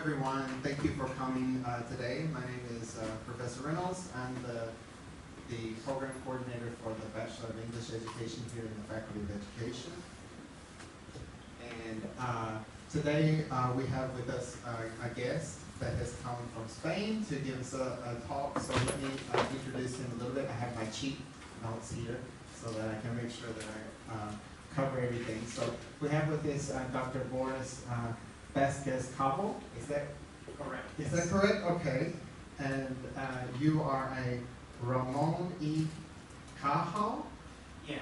everyone. Thank you for coming today. My name is Professor Reynolds. I'm the program coordinator for the Bachelor of English Education here in the Faculty of Education. And today we have with us a guest that has come from Spain to give us a talk. So let me introduce him a little bit. I have my cheat notes here so that I can make sure that I cover everything. So we have with us Dr. Boris Vasquez Cabo. Is that correct? Is that correct? Okay. And you are a Ramon E. Cajal,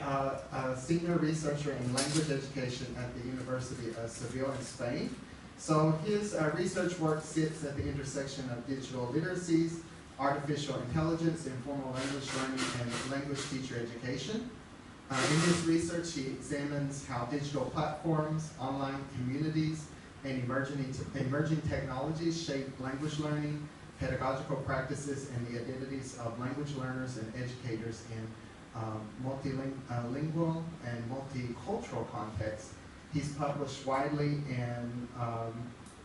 a senior researcher in language education at the University of Seville in Spain. So his research work sits at the intersection of digital literacies, artificial intelligence, informal language learning, and language teacher education. In his research, he examines how digital platforms, online communities, and emerging technologies shape language learning, pedagogical practices, and the identities of language learners and educators in multilingual and multicultural contexts. He's published widely in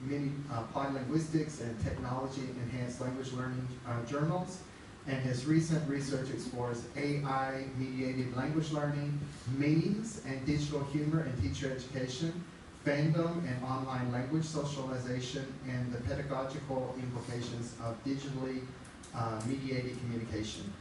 many applied linguistics and technology-enhanced language learning journals, and his recent research explores AI-mediated language learning, memes and digital humor in teacher education, Fandom and online language socialization, and the pedagogical implications of digitally mediated communication.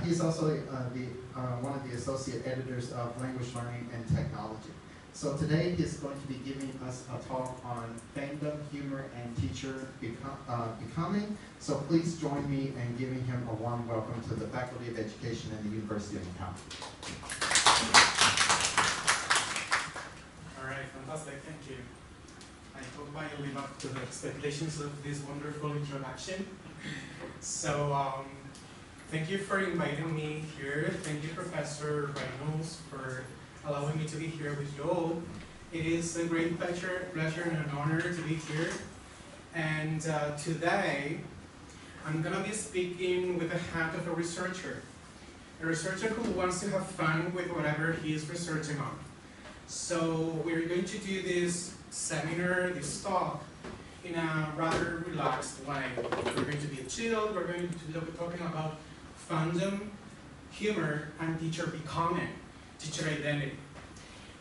He's also one of the associate editors of Language Learning and Technology. So today he's going to be giving us a talk on fandom, humor, and teacher becoming. So please join me in giving him a warm welcome to the Faculty of Education at the University of Macau. All right, fantastic, thank you. I hope I live up to the expectations of this wonderful introduction. So, thank you for inviting me here. Thank you, Professor Reynolds, for allowing me to be here with you all. It is a great pleasure and an honor to be here. And today, I'm going to be speaking with the hat of a researcher who wants to have fun with whatever he is researching on. So we're going to do this seminar, this talk, in a rather relaxed way. We're going to be chill. We're going to be talking about fandom, humor, and teacher becoming, teacher identity.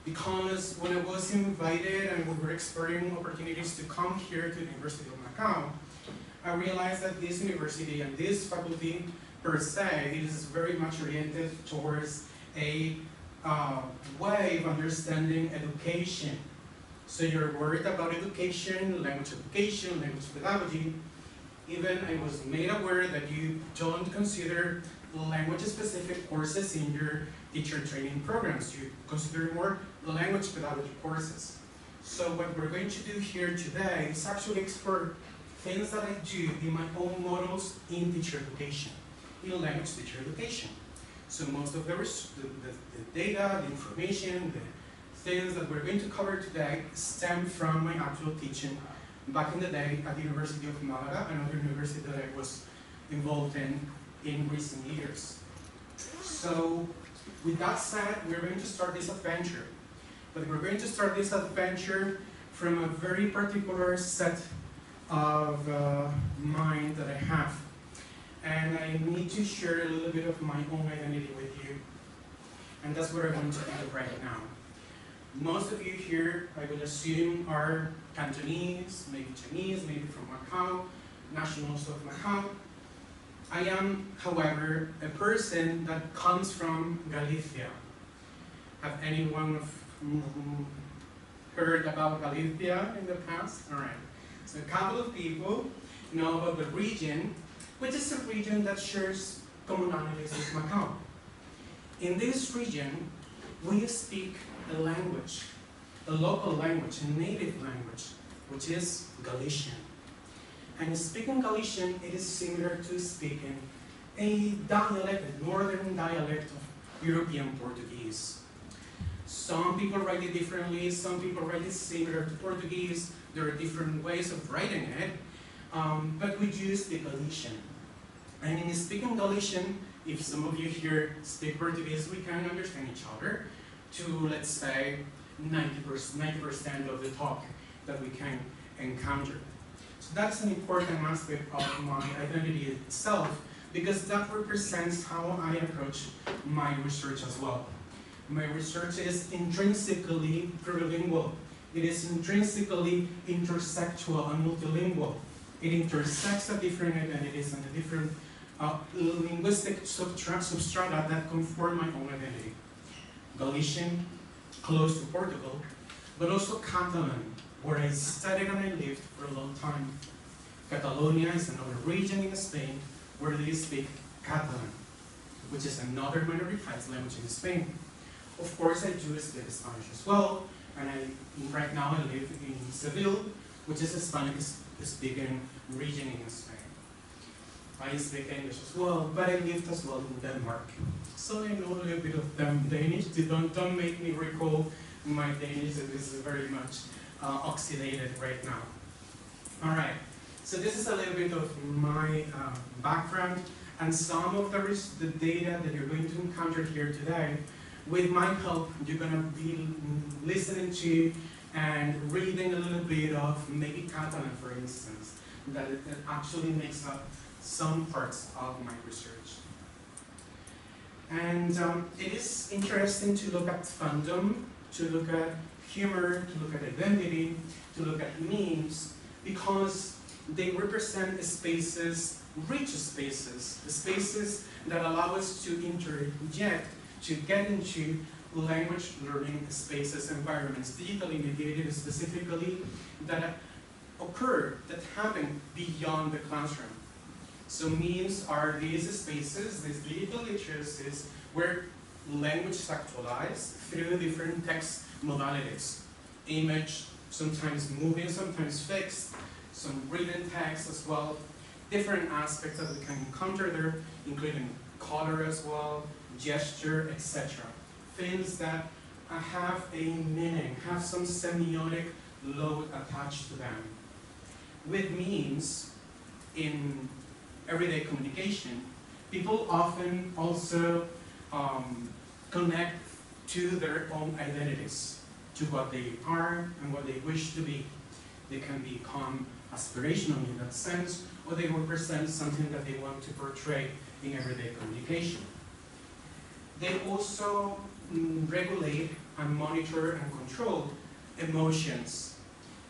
Because when I was invited and we were exploring opportunities to come here to the University of Macau, I realized that this university and this faculty per se is very much oriented towards a way of understanding education. So you're worried about education, language pedagogy. Even I was made aware that you don't consider language-specific courses in your teacher training programs. You consider more language pedagogy courses. So what we're going to do here today is actually explore things that I do in my own models in teacher education, in language teacher education. So most of the data, the information, the things that we're going to cover today stem from my actual teaching back in the day at the University of Malaga, another university that I was involved in recent years. So with that said, we're going to start this adventure. But we're going to start this adventure from a very particular set of mind that I have. And I need to share a little bit of my own identity with you. And that's what I want to do right now. Most of you here, I would assume, are Cantonese, maybe Chinese, maybe from Macau, nationals of Macau. I am, however, a person that comes from Galicia. Have anyone heard about Galicia in the past? All right. So a couple of people know about the region, which is a region that shares commonalities with Macau. In this region, we speak a language, a local language, a native language, which is Galician. And speaking Galician, it is similar to speaking a dialect, a northern dialect of European Portuguese. Some people write it differently, some people write it similar to Portuguese. There are different ways of writing it, but we do speak Galician. And in speaking Galician, if some of you here speak Portuguese, we can understand each other to, let's say, 90% of the talk that we can encounter. So that's an important aspect of my identity itself, because that represents how I approach my research as well. My research is intrinsically plurilingual. It is intrinsically intersexual and multilingual. It intersects the different identities and the different linguistic substrata that conform my own identity. Galician, close to Portugal, but also Catalan, where I studied and I lived for a long time. Catalonia is another region in Spain where they speak Catalan, which is another minoritized language in Spain. Of course, I do speak Spanish as well, and right now I live in Seville, which is a Spanish-speaking region in Spain. I speak English as well, but I lived as well in Denmark. So I know a little bit of Danish. Don't make me recall my Danish, it is very much oxidated right now. All right, so this is a little bit of my background and some of the data that you're going to encounter here today. With my help, you're going to be listening to and reading a little bit of maybe Catalan, for instance, that it actually makes up some parts of my research. And it is interesting to look at fandom, to look at humor, to look at identity, to look at memes, because they represent spaces, rich spaces, spaces that allow us to interject, to get into language learning spaces, environments, digitally mediated specifically, that occur, that happen beyond the classroom. So memes are these spaces, these digital literacies, where language is actualized through different text modalities. Image, sometimes moving, sometimes fixed, some written text as well. Different aspects that we can encounter there, including color as well, gesture, etc. Things that have a meaning, have some semiotic load attached to them. With memes, in everyday communication, people often also connect to their own identities, to what they are and what they wish to be. They can become aspirational in that sense, or they represent something that they want to portray in everyday communication. They also regulate and monitor and control emotions,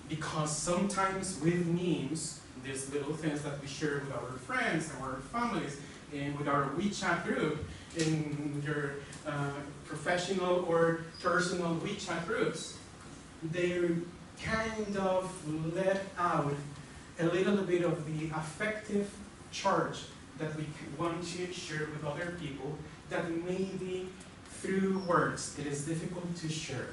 because sometimes with memes, these little things that we share with our friends and our families, and with our WeChat group, in your professional or personal WeChat groups, they kind of let out a little bit of the affective charge that we want to share with other people that maybe through words it is difficult to share.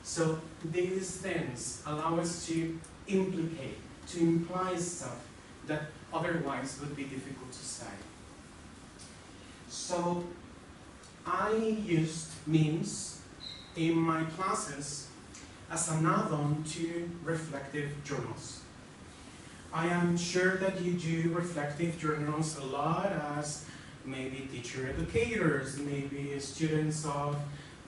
So these things allow us to implicate, to imply stuff that otherwise would be difficult to say. So I used memes in my classes as an add-on to reflective journals. I am sure that you do reflective journals a lot as maybe teacher educators, maybe students of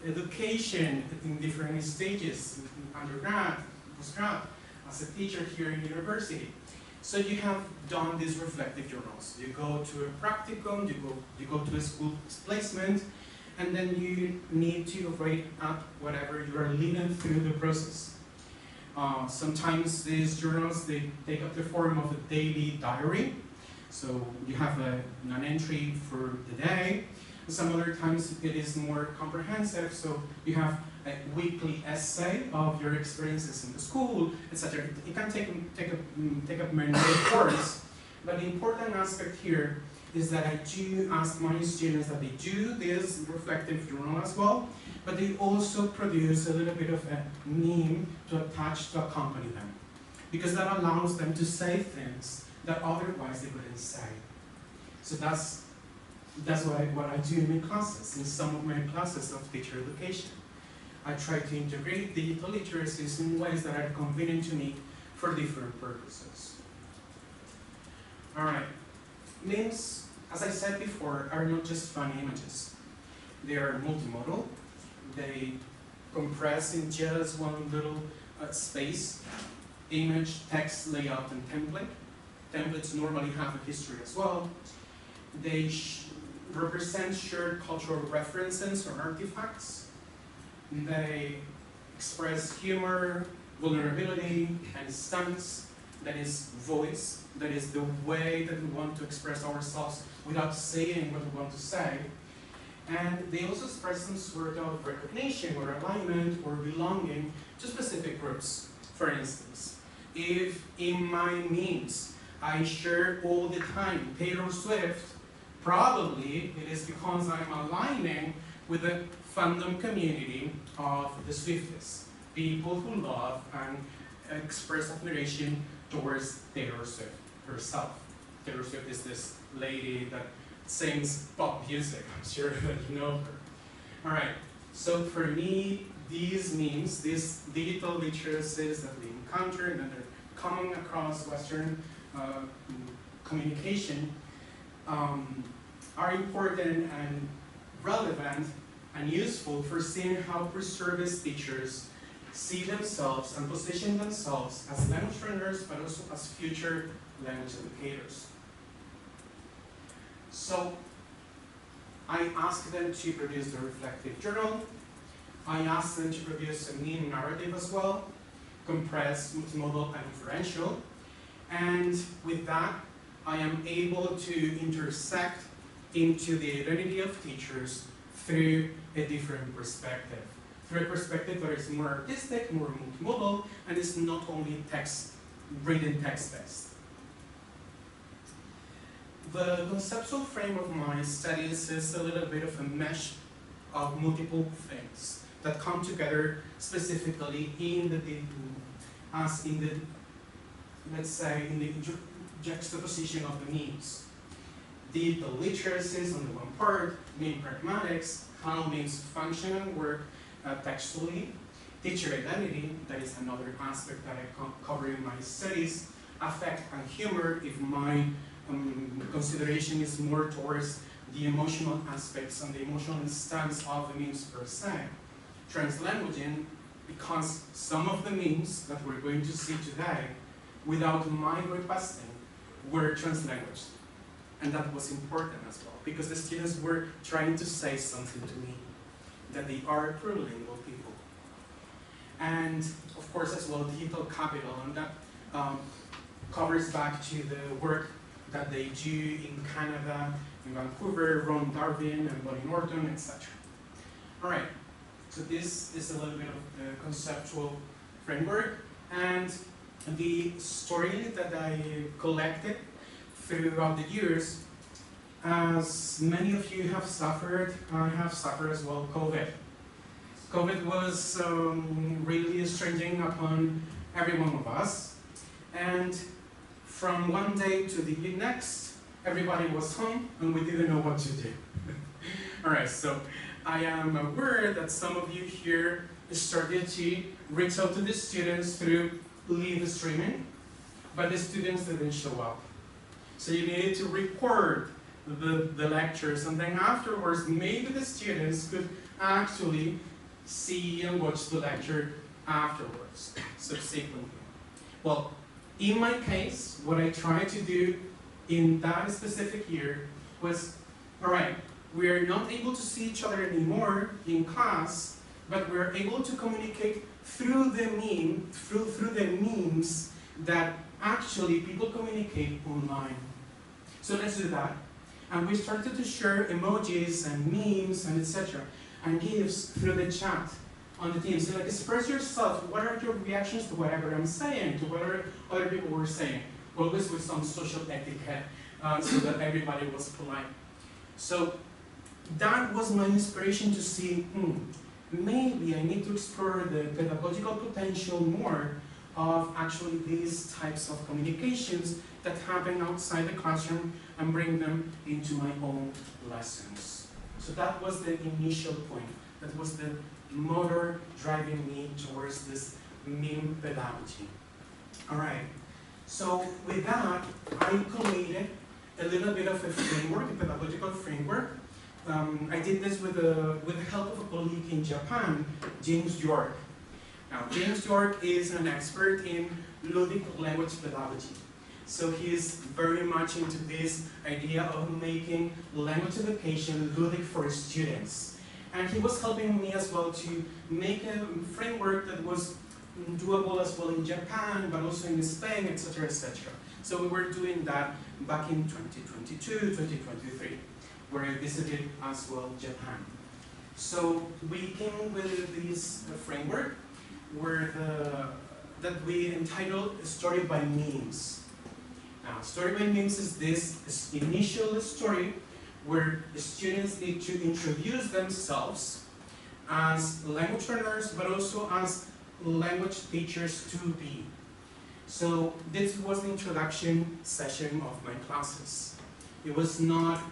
education in different stages, undergrad, postgrad, as a teacher here in university. So you have done these reflective journals. You go to a practicum, you go to a school placement, and then you need to write up whatever you are leading through the process. Sometimes these journals, they take up the form of a daily diary. So you have an entry for the day. Some other times it is more comprehensive, so you have a weekly essay of your experiences in the school, etc. It can take up many forms, but the important aspect here is that I do ask my students that they do this reflective journal as well, but they also produce a little bit of a meme to attach to accompany them, because that allows them to say things that otherwise they wouldn't say. So that's what I do in my classes, in some of my classes of teacher education. I try to integrate digital literacies in ways that are convenient to me for different purposes. All right, memes, as I said before, are not just funny images. They are multimodal. They compress in just one little space. image, text, layout, and template. Templates normally have a history as well. They represent shared cultural references or artifacts. They express humor, vulnerability, and stance. That is voice. That is the way that we want to express ourselves without saying what we want to say. And they also express some sort of recognition or alignment or belonging to specific groups. For instance, if in my memes I share all the time Taylor Swift, probably it is because I'm aligning with the fandom community of the Swifties, people who love and express admiration towards Taylor Swift herself. Taylor Swift is this lady that sings pop music. I'm sure that you know her. All right, so for me, these memes, these digital literacies that we encounter and that are coming across Western communication are important and relevant and useful for seeing how pre-service teachers see themselves and position themselves as language learners, but also as future language educators. So I asked them to produce the reflective journal. I asked them to produce a meme narrative as well, compressed, multimodal, and inferential. And with that, I am able to intersect into the identity of teachers through a different perspective. Through a perspective that is more artistic, more multimodal, and is not only text, written text-based. The conceptual frame of my studies is a little bit of a mesh of multiple things that come together specifically in the, let's say, in the juxtaposition of the memes. The literacies on the one part, meme pragmatics, how memes function and work textually, teacher identity, that is another aspect that I cover in my studies, affect and humor, if my consideration is more towards the emotional aspects and the emotional stance of the memes per se. Translanguaging, because some of the memes that we're going to see today, without my requesting, were translanguaged. And that was important as well, because the students were trying to say something to me, that they are plurilingual people. And of course as well, digital capital, and that covers back to the work that they do in Canada, in Vancouver, Ron Darwin, and Bonnie Norton, etc. All right, so this is a little bit of the conceptual framework, and the story that I collected throughout the years. As many of you have suffered, I have suffered as well, COVID. COVID was really estranging upon every one of us, and from one day to the next, everybody was home and we didn't know what to do. All right, so I am aware that some of you here started to reach out to the students through live streaming, but the students didn't show up. So you needed to record the lectures, and then afterwards, maybe the students could actually see and watch the lecture afterwards, subsequently. Well, in my case, what I tried to do in that specific year was, all right, we are not able to see each other anymore in class, but we're able to communicate through the meme, through the memes that actually people communicate online. So let's do that. And we started to share emojis and memes and etc. and GIFs through the chat on the team. So like, express yourself. What are your reactions to whatever I'm saying, to whatever other people were saying? Always with some social etiquette, so that everybody was polite. So that was my inspiration to see, maybe I need to explore the pedagogical potential more of actually these types of communications that happen outside the classroom and bring them into my own lessons. So that was the initial point. That was the motor driving me towards this meme pedagogy. All right, so with that, I collated a little bit of a framework, a pedagogical framework. I did this with the help of a colleague in Japan, James York. Now, James York is an expert in ludic language pedagogy. So he is very much into this idea of making language education ludic for students. And he was helping me as well to make a framework that was doable as well in Japan, but also in Spain, etc., etc. So we were doing that back in 2022, 2023, where I visited as well Japan. So we came with this framework that we entitled Story by Memes. Now, Story by Memes is this initial story where the students need to introduce themselves as language learners, but also as language teachers to be. So this was the introduction session of my classes. It was not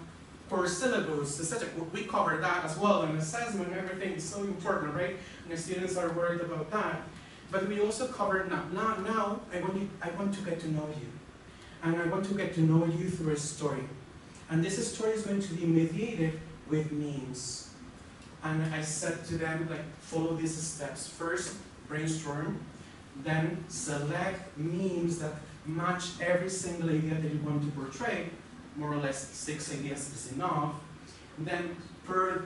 for syllabus, etc. We covered that as well, and assessment and everything is so important, right? And the students are worried about that. But we also covered now I want to get to know you. And I want to get to know you through a story. And this story is going to be mediated with memes. And I said to them, like, follow these steps. First, brainstorm. Then select memes that match every single idea that you want to portray. More or less 6 ideas is enough. Then per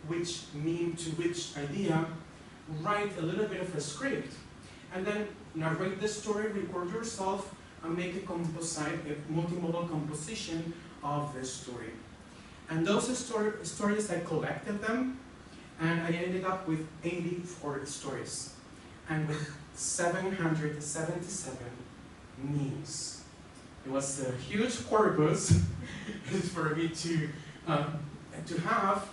which meme to which idea, write a little bit of a script. And then narrate the story, record yourself, and make a composite, a multimodal composition of the story. And those stories, I collected them, and I ended up with 84 stories, and with 777 memes. It was a huge corpus for me to have,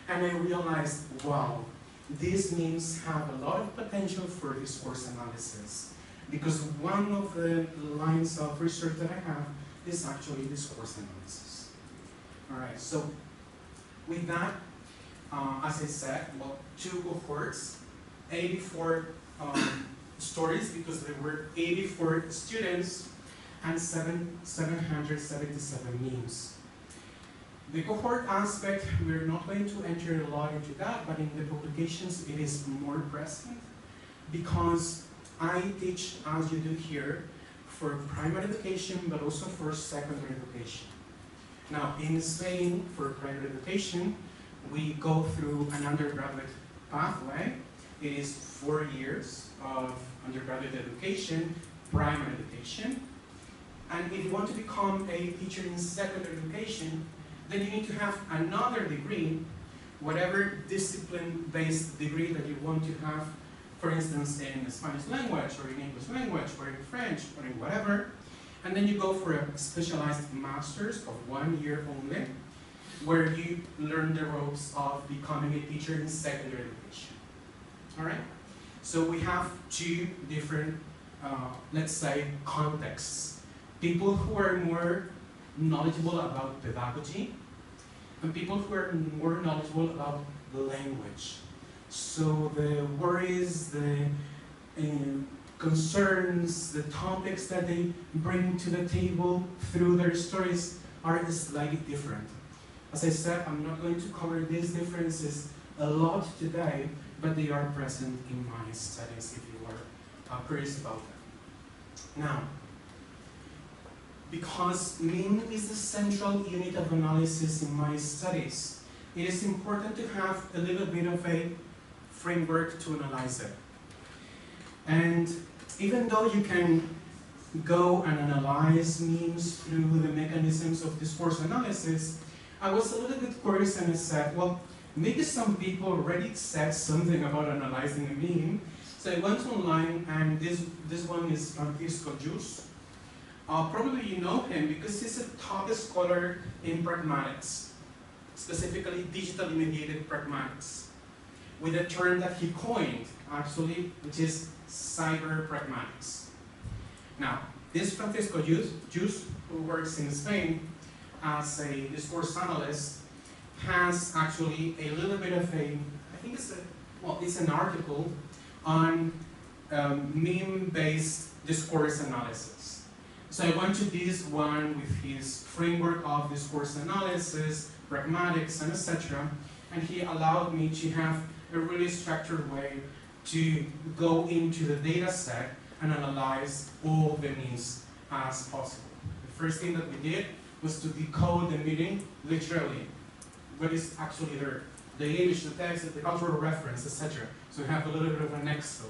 and I realized, wow, these memes have a lot of potential for discourse analysis. Because one of the lines of research that I have is actually discourse analysis. All right, so with that, as I said, well, 2 cohorts, 84 stories, because there were 84 students, and 777 memes. The cohort aspect, we're not going to enter a lot into that, but in the publications it is more present, because I teach, as you do here, for primary education, but also for secondary education. Now, in Spain, for primary education, we go through an undergraduate pathway. It is 4 years of undergraduate education, primary education. And if you want to become a teacher in secondary education, then you need to have another degree, whatever discipline-based degree that you want to have, for instance, in Spanish language, or in English language, or in French, or in whatever. And then you go for a specialized master's of 1 year only, where you learn the ropes of becoming a teacher in secondary education. All right? So we have 2 different, let's say, contexts. People who are more knowledgeable about pedagogy, and people who are more knowledgeable about the language. So the worries, the concerns, the topics that they bring to the table through their stories are slightly different. As I said, I'm not going to cover these differences a lot today, but they are present in my studies if you are curious about them. Now, because meme is the central unit of analysis in my studies, it is important to have a little bit of a framework to analyze it. And even though you can go and analyze memes through the mechanisms of discourse analysis, I was a little bit curious and I said, well, maybe some people already said something about analyzing a meme. So I went online, and this one is Francisco Jus. Probably you know him because he's a top scholar in pragmatics, specifically digitally mediated pragmatics, with a term that he coined, actually, which is cyber pragmatics. Now, this Francisco Jus, who works in Spain as a discourse analyst, has actually a little bit of a, I think it's an article on meme-based discourse analysis. So I went to this one with his framework of discourse analysis, pragmatics, and etc. And he allowed me to have a really structured way to go into the data set and analyze all the meanings as possible. The first thing that we did was to decode the meaning literally. What is actually there? The image, the text, the cultural reference, etc. So we have a little bit of an Excel.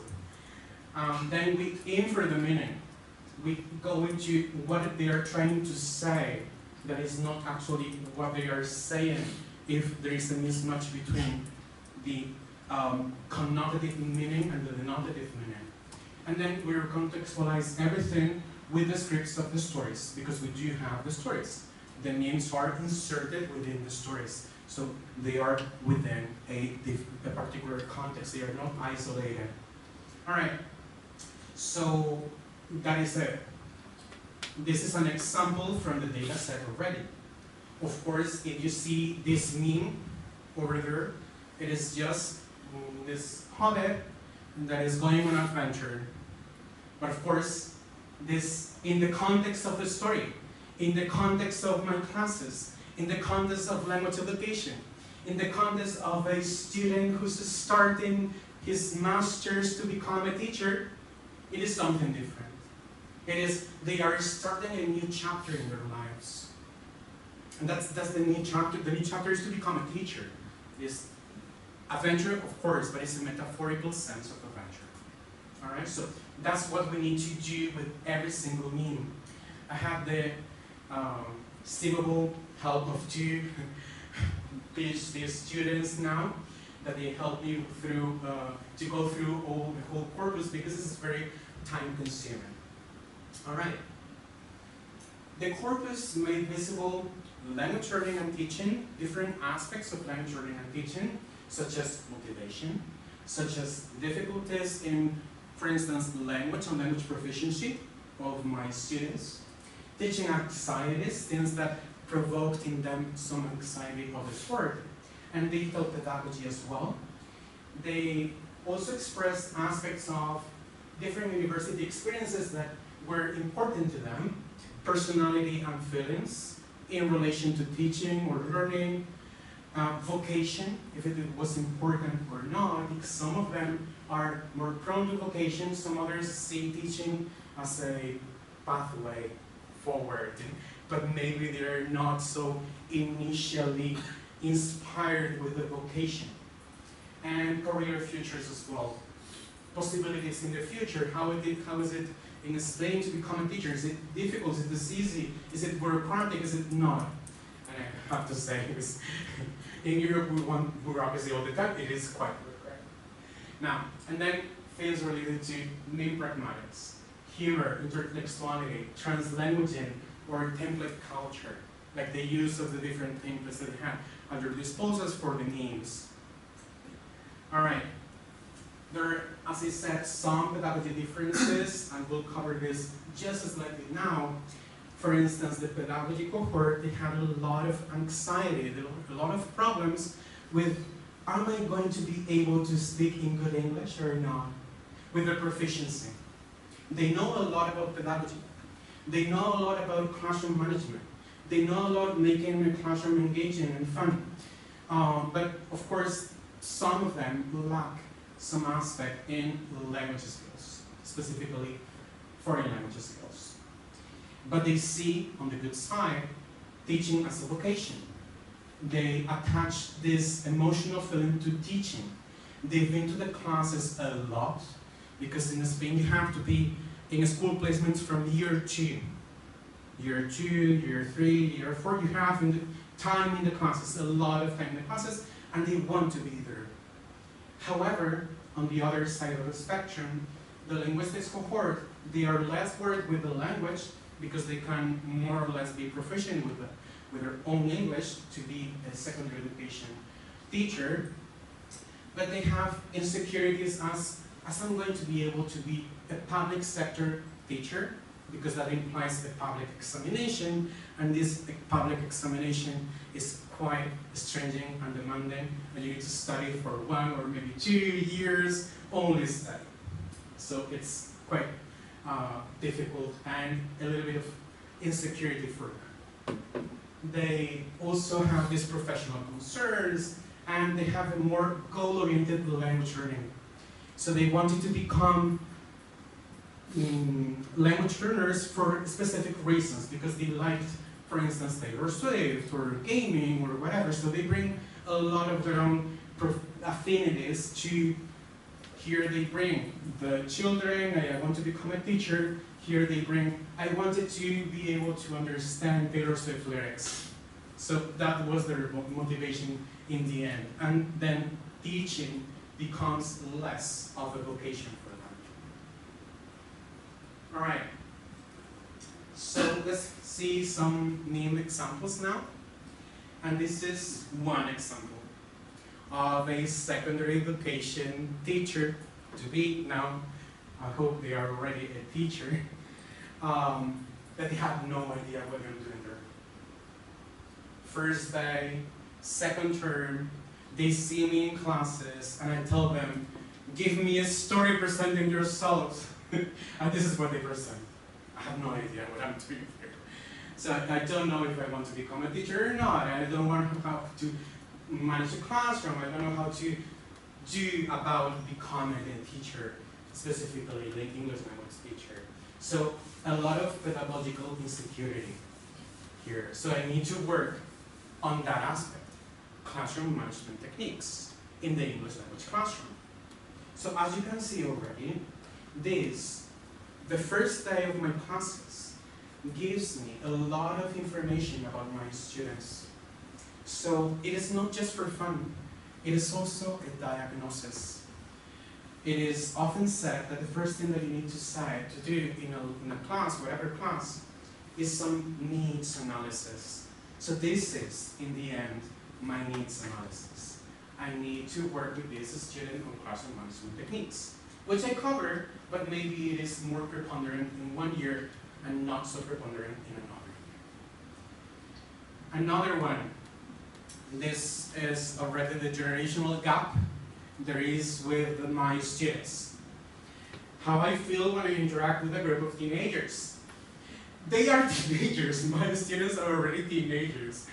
Then we infer the meaning. We go into what they are trying to say that is not actually what they are saying if there is a mismatch between the connotative meaning and the denotative meaning. And then we contextualize everything with the scripts of the stories, because we do have the stories. The names are inserted within the stories. So they are within a particular context. They are not isolated. All right. So that is it. This is an example from the data set already. Of course, if you see this meme over there, it is just this hobbit that is going on an adventure. But of course, this in the context of the story, in the context of my classes, in the context of language education, in the context of a student who's starting his master's to become a teacher, it is something different. It is, they are starting a new chapter in their lives. And that's the new chapter. The new chapter is to become a teacher. This adventure, of course, but it's a metaphorical sense of adventure. All right, so that's what we need to do with every single meme. I have the estimable help of two PhD students now, that they help you through to go through the whole corpus, because this is very time-consuming. All right. The corpus made visible language learning and teaching, different aspects of language learning and teaching, such as motivation, such as difficulties in, for instance, language and language proficiency of my students, teaching anxieties, things that provoked in them some anxiety of the sort, and digital pedagogy as well. They also expressed aspects of different university experiences that were important to them, personality and feelings in relation to teaching or learning, vocation, if it was important or not, because some of them are more prone to vocation, some others see teaching as a pathway forward, but maybe they're not so initially inspired with the vocation. And career futures as well. Possibilities in the future, how is it in Spain to become a teacher? Is it difficult? Is it easy? Is it bureaucratic? Is it not? And I have to say, because in Europe we want bureaucracy all the time, it is quite bureaucratic. Now, and then fields related to meme pragmatics, humor, intertextuality, translanguaging, or template culture, like the use of the different templates that they have at their disposals for the memes. All right. There are, as I said, some pedagogy differences, and we'll cover this just slightly now. For instance, the pedagogy cohort, they had a lot of anxiety, a lot of problems with, am I going to be able to speak in good English or not? With their proficiency. They know a lot about pedagogy. They know a lot about classroom management. They know a lot about making the classroom engaging and fun. But of course, some of them lack some aspect in language skills, specifically foreign language skills. But they see, on the good side, teaching as a vocation. They attach this emotional feeling to teaching. They've been to the classes a lot, because in Spain you have to be in school placements from year 2. Year 2, year 3, year 4, you have time in the classes, a lot of time in the classes, and they want to be there. However, on the other side of the spectrum, the linguistics cohort, they are less worried with the language, because they can more or less be proficient with their own English to be a secondary education teacher, but they have insecurities as I'm going to be able to be a public sector teacher, because that implies a public examination, and this public examination is quite stringent and demanding, and you need to study for 1 or maybe 2 years, only study. So it's quite difficult and a little bit of insecurity for them. They also have these professional concerns, and they have a more goal-oriented language learning. So they wanted to become language learners for specific reasons, because they liked, for instance, Taylor Swift or gaming or whatever, so they bring a lot of their own affinities to. Here they bring the children, I want to become a teacher. Here they bring, I wanted to be able to understand Taylor Swift lyrics. So that was their motivation in the end. And then teaching becomes less of a vocation for them. All right. So let's see some named examples now. And this is one example of a secondary education teacher to be now. I hope they are already a teacher. That they have no idea what I'm doing there. First day, second term, they see me in classes and I tell them, give me a story presenting yourselves. And this is what they present. I have no idea what I'm doing here. So I don't know if I want to become a teacher or not. I don't know how to manage a classroom. I don't know how to do about becoming a teacher, specifically like English language teacher. So a lot of pedagogical insecurity here. So I need to work on that aspect, classroom management techniques in the English language classroom. So as you can see already, the first day of my classes gives me a lot of information about my students. So it is not just for fun, it is also a diagnosis. It is often said that the first thing that you need to do in a class, whatever class, is some needs analysis. So this is, in the end, my needs analysis. I need to work with this student on classroom management techniques, which I cover, but maybe it is more preponderant in one year and not so preponderant in another. Another one. This is already the generational gap there is with my students. How I feel when I interact with a group of teenagers. They are teenagers. My students are already teenagers,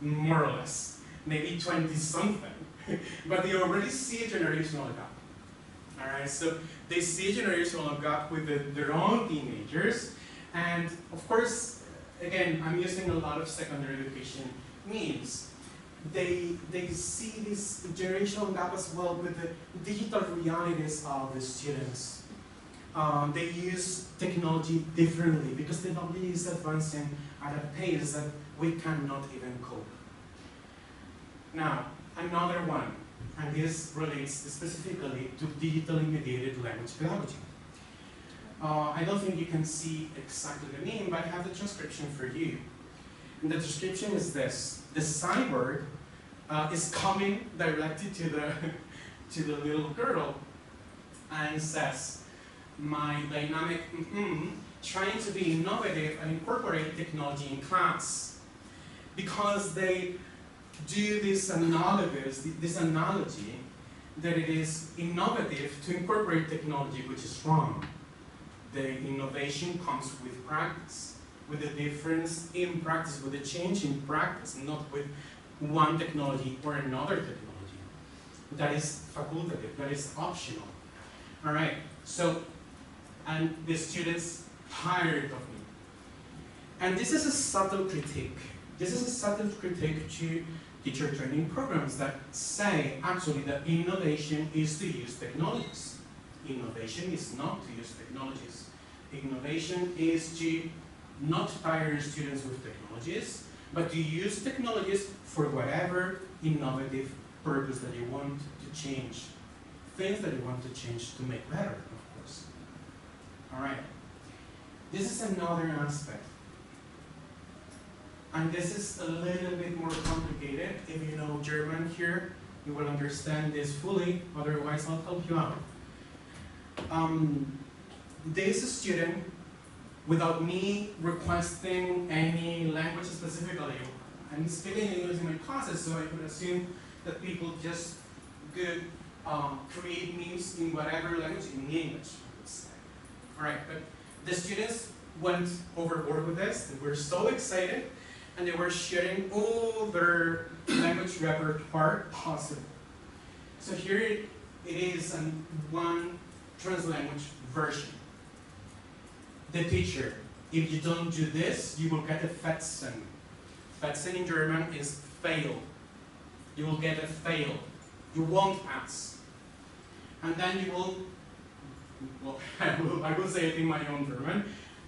more or less, maybe 20-something. But they already see a generational gap. All right, so they see a generational gap with their own teenagers. And of course, again, I'm using a lot of secondary education means. They see this generational gap as well with the digital realities of the students. They use technology differently because technology is advancing at a pace that we cannot even cope. Now, another one, and this relates specifically to digitally mediated language pedagogy. I don't think you can see exactly the name, but I have the transcription for you. And the description is this. The cyborg is coming directly to the little girl and says, my dynamic trying to be innovative and incorporate technology in class. Because they do this analogy that it is innovative to incorporate technology, which is wrong. The innovation comes with practice, with the difference in practice, with the change in practice, not with one technology or another technology. That is facultative, that is optional. All right, so, and the students tired of me. And this is a subtle critique. This is a subtle critique to teacher training programs that say, actually, that innovation is to use technologies. Innovation is not to use technologies. Innovation is to not tire students with technologies, but to use technologies for whatever innovative purpose that you want to change. Things that you want to change to make better, of course. All right. This is another aspect. And this is a little bit more complicated. If you know German here, you will understand this fully, otherwise I'll help you out. This student, without me requesting any language specifically, I'm speaking English in my classes, so I could assume that people just could create memes in whatever language, in English, I would say. All right, but the students went overboard with this, and were so excited, and they were sharing all their language repertoire possible. So here it is one translanguage version. the teacher. If you don't do this, you will get a Fetzen. Fetzen in German is fail. You will get a fail. You won't pass. And then you will, well, I will say it in my own German,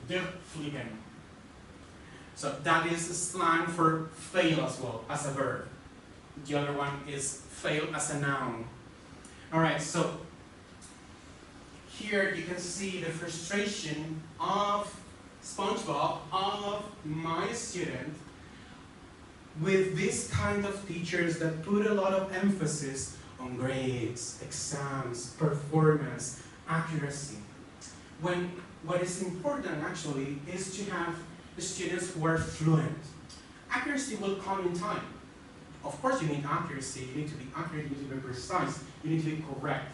durchfliegen. So that is slang for fail as well, as a verb. The other one is fail as a noun. Alright, so here you can see the frustration of SpongeBob, of my student, with this kind of teachers that put a lot of emphasis on grades, exams, performance, accuracy. When what is important actually is to have the students who are fluent. Accuracy will come in time. Of course you need accuracy, you need to be accurate, you need to be precise, you need to be correct.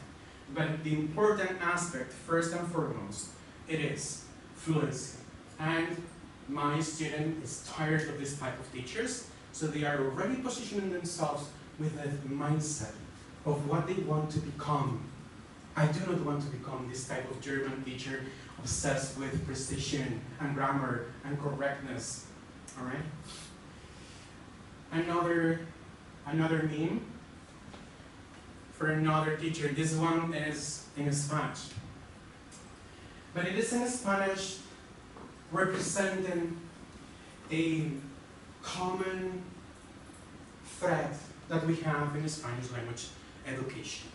But the important aspect, first and foremost, it is fluency. And my student is tired of this type of teachers, so they are already positioning themselves with a mindset of what they want to become. I do not want to become this type of German teacher obsessed with precision and grammar and correctness. All right? Another meme for another teacher. This one is in Spanish. But it is in Spanish representing a common thread that we have in Spanish language education.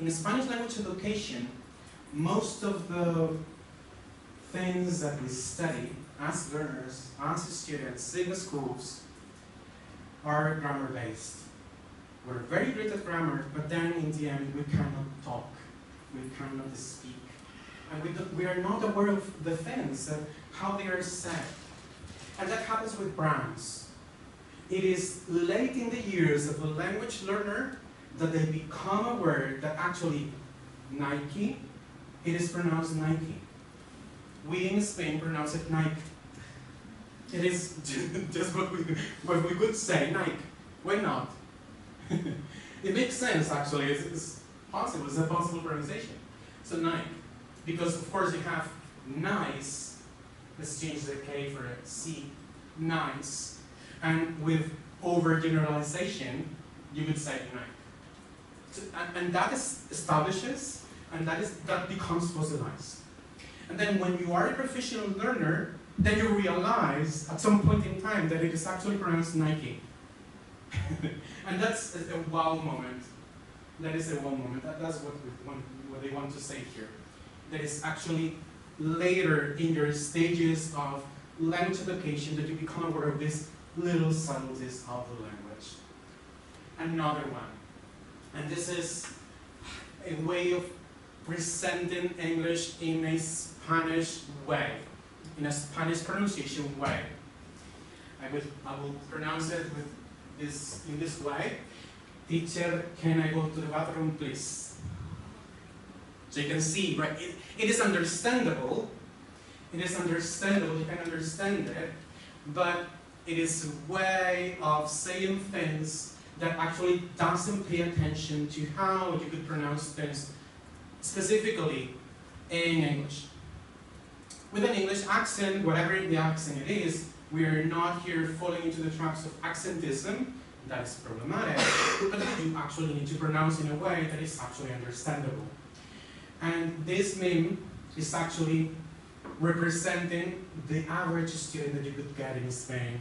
In Spanish language education, most of the things that we study as learners, as students, in the schools, are grammar-based. We're very great at grammar, but then in the end we cannot talk, we cannot speak. And we are not aware of the things, how they are said. And that happens with brands. It is late in the years of a language learner that they become aware that actually Nike, it is pronounced Nike. We in Spain pronounce it Nike. It is just what we could say, Nike. Why not? It makes sense actually, it's possible, it's a possible pronunciation. So Nike, because of course you have nice, let's change the K for a C, nice, and with overgeneralization, you would say Nike. So, and that establishes, and that becomes fossilized. And then when you are a professional learner, then you realize at some point in time that it is actually pronounced Nike. And that's a wow moment. That is a wow moment. That's what they want to say here. That is actually later in your stages of language education that you become aware of these little subtleties of the language. Another one. And this is a way of presenting English in a Spanish way, in a Spanish pronunciation way. I will pronounce it in this way. Teacher, can I go to the bathroom, please? So you can see, right? It is understandable. It is understandable. You can understand it, but it is a way of saying things that actually doesn't pay attention to how you could pronounce things specifically in English. With an English accent, whatever the accent it is, we are not here falling into the traps of accentism. That is problematic, but you actually need to pronounce in a way that is actually understandable. And this meme is actually representing the average student that you could get in Spain.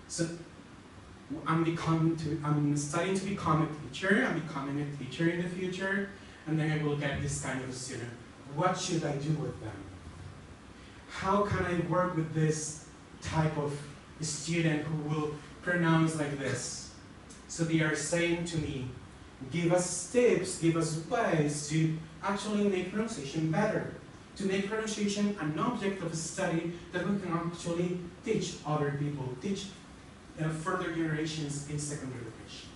So I'm starting to become a teacher, I'm becoming a teacher in the future, and then I will get this kind of student. What should I do with them? How can I work with this type of student who will pronounce like this? So they are saying to me, give us tips, give us ways to actually make pronunciation better, to make pronunciation an object of study that we can actually teach other people, teach further generations in secondary education.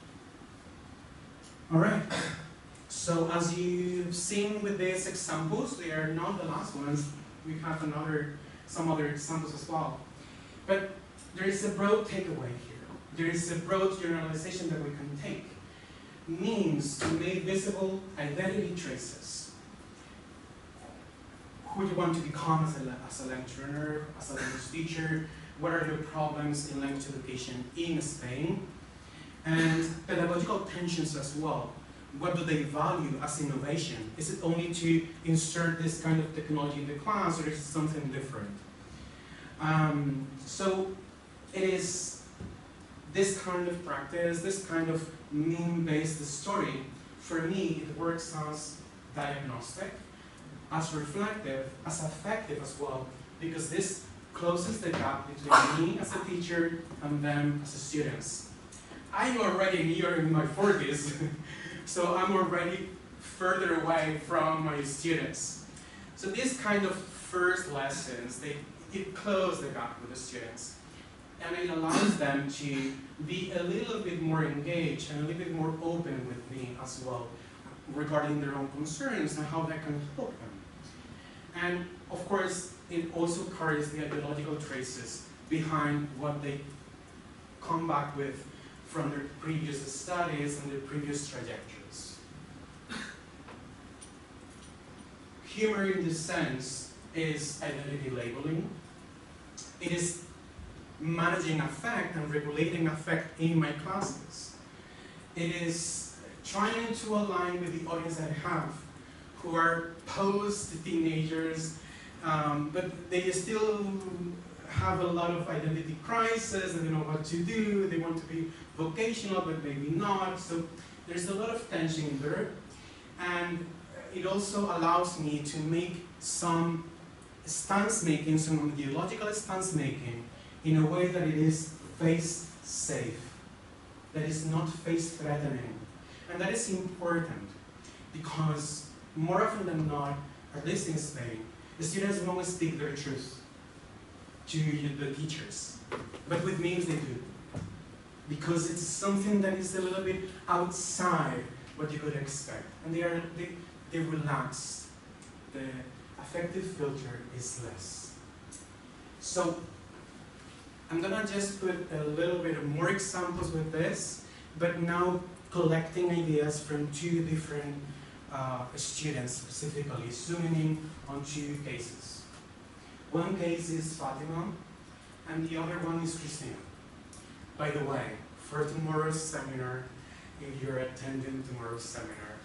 All right. So as you've seen with these examples, they are not the last ones. We have some other examples as well. But there is a broad takeaway here. There is a broad generalization that we can take. Means to make visible identity traces. who you want to become as a language learner, as a language teacher, what are the problems in language education in Spain, and pedagogical tensions as well. What do they value as innovation? Is it only to insert this kind of technology in the class, or is it something different? So it is this kind of practice, this kind of meme-based story, for me, it works as diagnostic, as reflective, as affective as well, because this closes the gap between me as a teacher and them as students. I'm already near in my 40s, so I'm already further away from my students. So these kind of first lessons, it closes the gap with the students. And it allows them to be a little bit more engaged and a little bit more open with me as well, regarding their own concerns and how that can help them. And of course, it also carries the ideological traces behind what they come back with from their previous studies and their previous trajectories. Humor in this sense is identity labeling. It is managing affect and regulating affect in my classes. It is trying to align with the audience that I have, who are post-teenagers, but they still have a lot of identity crisis, and they don't know what to do, they want to be vocational, but maybe not, so there's a lot of tension there. And it also allows me to make some stance making, some ideological stance making, in a way that it is face safe, that is not face threatening. And that is important, because more often than not, at least in Spain, the students won't speak their truth to the teachers. But with memes they do, because it's something that is a little bit outside what you could expect. And they relax. The affective filter is less. So I'm gonna just put a little bit of more examples with this, but now collecting ideas from two different students specifically, zooming in on two cases. One case is Fatima, and the other one is Christina. By the way, for tomorrow's seminar, if you're attending tomorrow's seminar,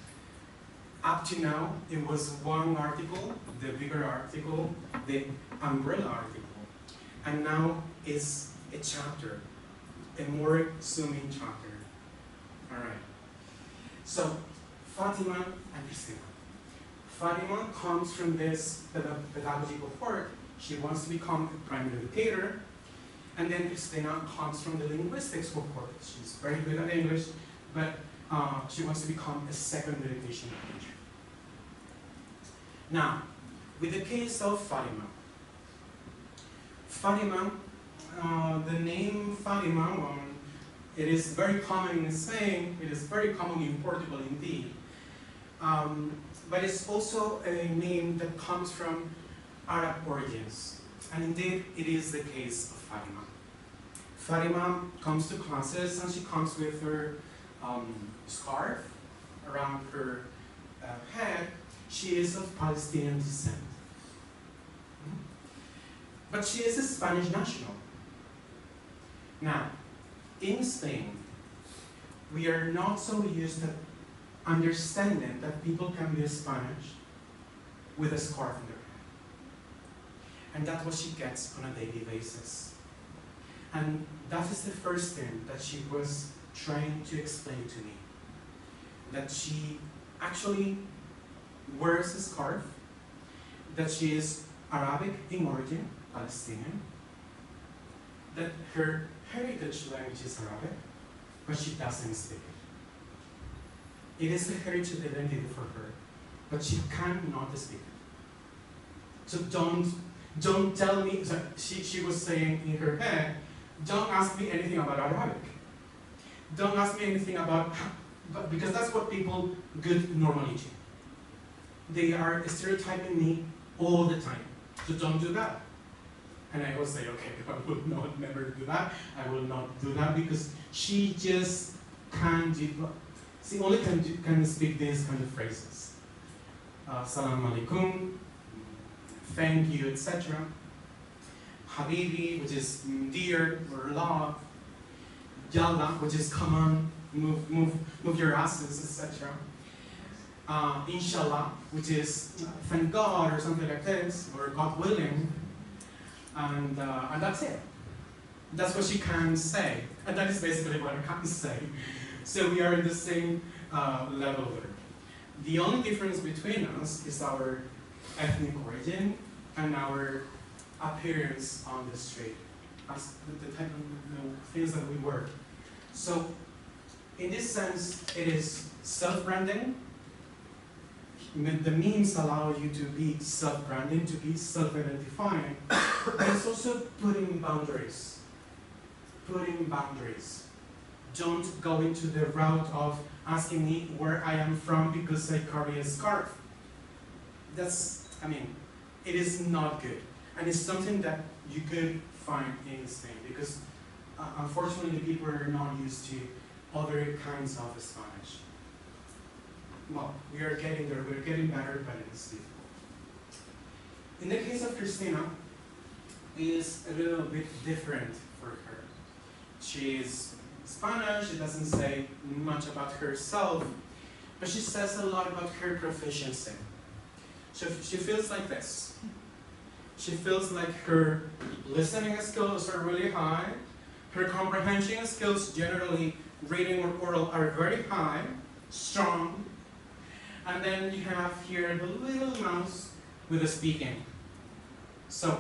up to now, it was one article, the bigger article, the umbrella article, and now it's a chapter, a more zooming chapter. All right. So, Fatima and Christina. Fatima comes from this pedagogical cohort. She wants to become a primary educator. And then Christina comes from the linguistics cohort. She's very good at English, but she wants to become a secondary education teacher. Now, with the case of Fatima. Fatima, the name Fatima, it is very common in Spain, it is very common in Portugal indeed. But it's also a name that comes from Arab origins. And indeed, it is the case of Fatima. Fatima comes to classes and she comes with her scarf around her head. She is of Palestinian descent. But she is a Spanish national. Now, in Spain, we are not so used to understanding that people can be Spanish with a scarf in their head. And that's what she gets on a daily basis. And that is the first thing that she was trying to explain to me. That she actually wears a scarf, that she is Arabic in origin, Palestinian, that her heritage language is Arabic, but she doesn't speak it. It is a heritage identity for her, but she cannot speak it. So don't tell me, so she was saying in her head, don't ask me anything about Arabic. Don't ask me anything about, because that's what people good normally do. They are stereotyping me all the time, so don't do that. And I will say, okay, I will not never do that. I will not do that because she just can't do, she only can speak these kind of phrases. Salam alaikum, thank you, etc. Habibi, which is dear or love. Yalla, which is come on, move your asses, etc. Inshallah, which is thank God or something like this, or God willing, and that's it. That's what she can say, and that is basically what I can say. So we are in the same level there. The only difference between us is our ethnic origin and our appearance on the street, as the type of things that we wear. So, in this sense, it is self-branding. The memes allow you to be self-branding, to be self-identifying, but it's also putting boundaries. Putting boundaries. Don't go into the route of asking me where I am from because I carry a scarf. It is not good. And it's something that you could find in Spain because unfortunately people are not used to other kinds of Spanish. Well, we are getting there, we're getting better, but it is difficult. In the case of Christina, it is a little bit different for her. She is Spanish, she doesn't say much about herself, but she says a lot about her proficiency. So she feels like this. She feels like her listening skills are really high, her comprehension skills, generally reading or oral, are very high, strong, and then you have here the little mouse with the speaking. So,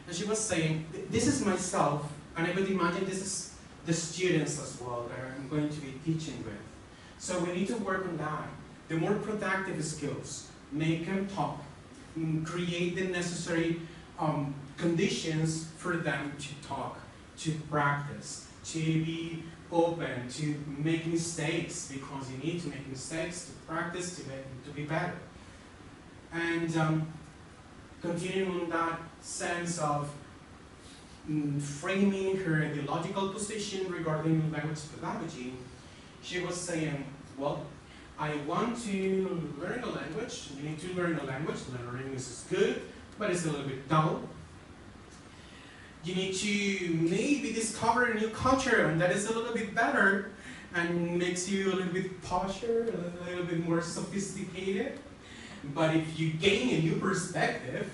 and she was saying, this is myself, and I would imagine this is the students as well that I'm going to be teaching with. So we need to work on that. The more productive skills, make them talk, create the necessary conditions for them to talk, to practice, to be open, to make mistakes, because you need to make mistakes, to practice, to be better. And continuing on that sense of framing her ideological position regarding language pedagogy, she was saying, well, I want to learn a language. You need to learn a language. Learning is good, but it's a little bit dull. You need to maybe discover a new culture, and that is a little bit better and makes you a little bit posher, a little bit more sophisticated. But if you gain a new perspective,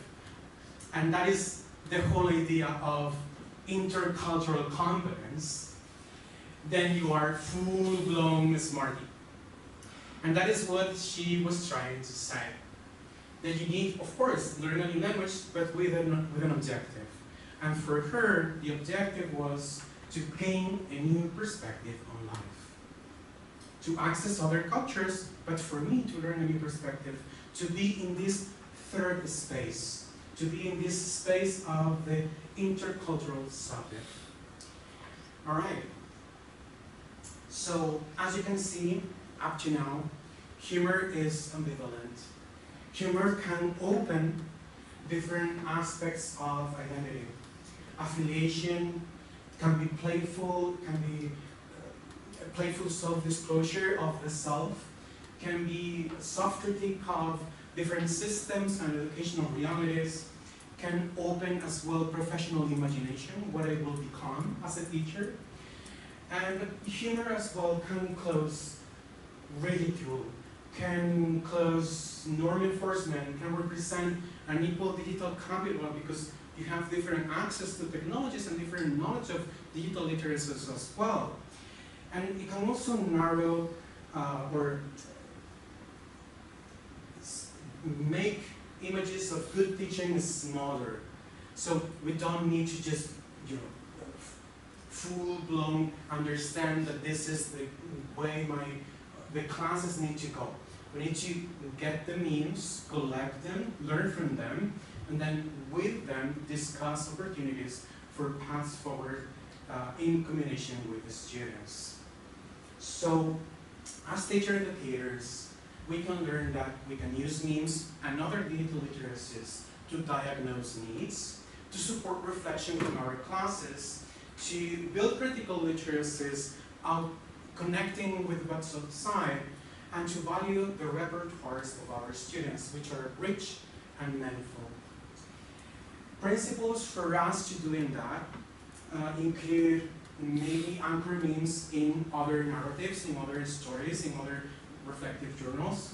and that is the whole idea of intercultural competence, then you are full-blown smarty. And that is what she was trying to say. That you need, of course, learn a new language, but with an objective. And for her, the objective was to gain a new perspective on life. To access other cultures, but for me to learn a new perspective, to be in this third space, to be in this space of the intercultural subject. All right. So, as you can see, up to now, humor is ambivalent. Humor can open different aspects of identity. Affiliation can be playful self-disclosure of the self, can be soft critique of different systems and educational realities, can open as well professional imagination, what I will become as a teacher. And humor as well can close ridicule, can close norm enforcement, can represent an equal digital capital because you have different access to technologies and different knowledge of digital literacies as well. And it can also narrow or make images of good teaching smaller. So we don't need to just, full-blown understand that this is the way the classes need to go. We need to get the memes, collect them, learn from them, and then with them discuss opportunities for paths forward in combination with the students. So as teacher educators, we can learn that we can use memes and other digital literacies to diagnose needs, to support reflection from our classes, to build critical literacies, connecting with what's outside, and to value the repertoires of our students, which are rich and meaningful. Principles for us to doing that include maybe anchor memes in other narratives, in other stories, in other reflective journals.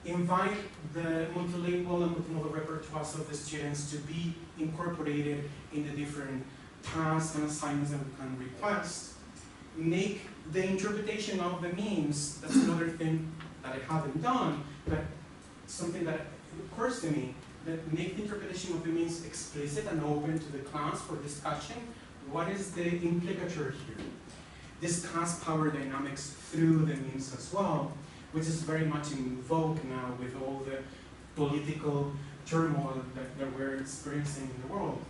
Invite the multilingual and multimodal repertoires of the students to be incorporated in the different tasks and assignments that we can request. Make the interpretation of the memes, that's another thing that I haven't done, but something that occurs to me, that make the interpretation of the memes explicit and open to the class for discussion. What is the implicature here? Discuss power dynamics through the memes as well, which is very much in vogue now with all the political turmoil that we're experiencing in the world.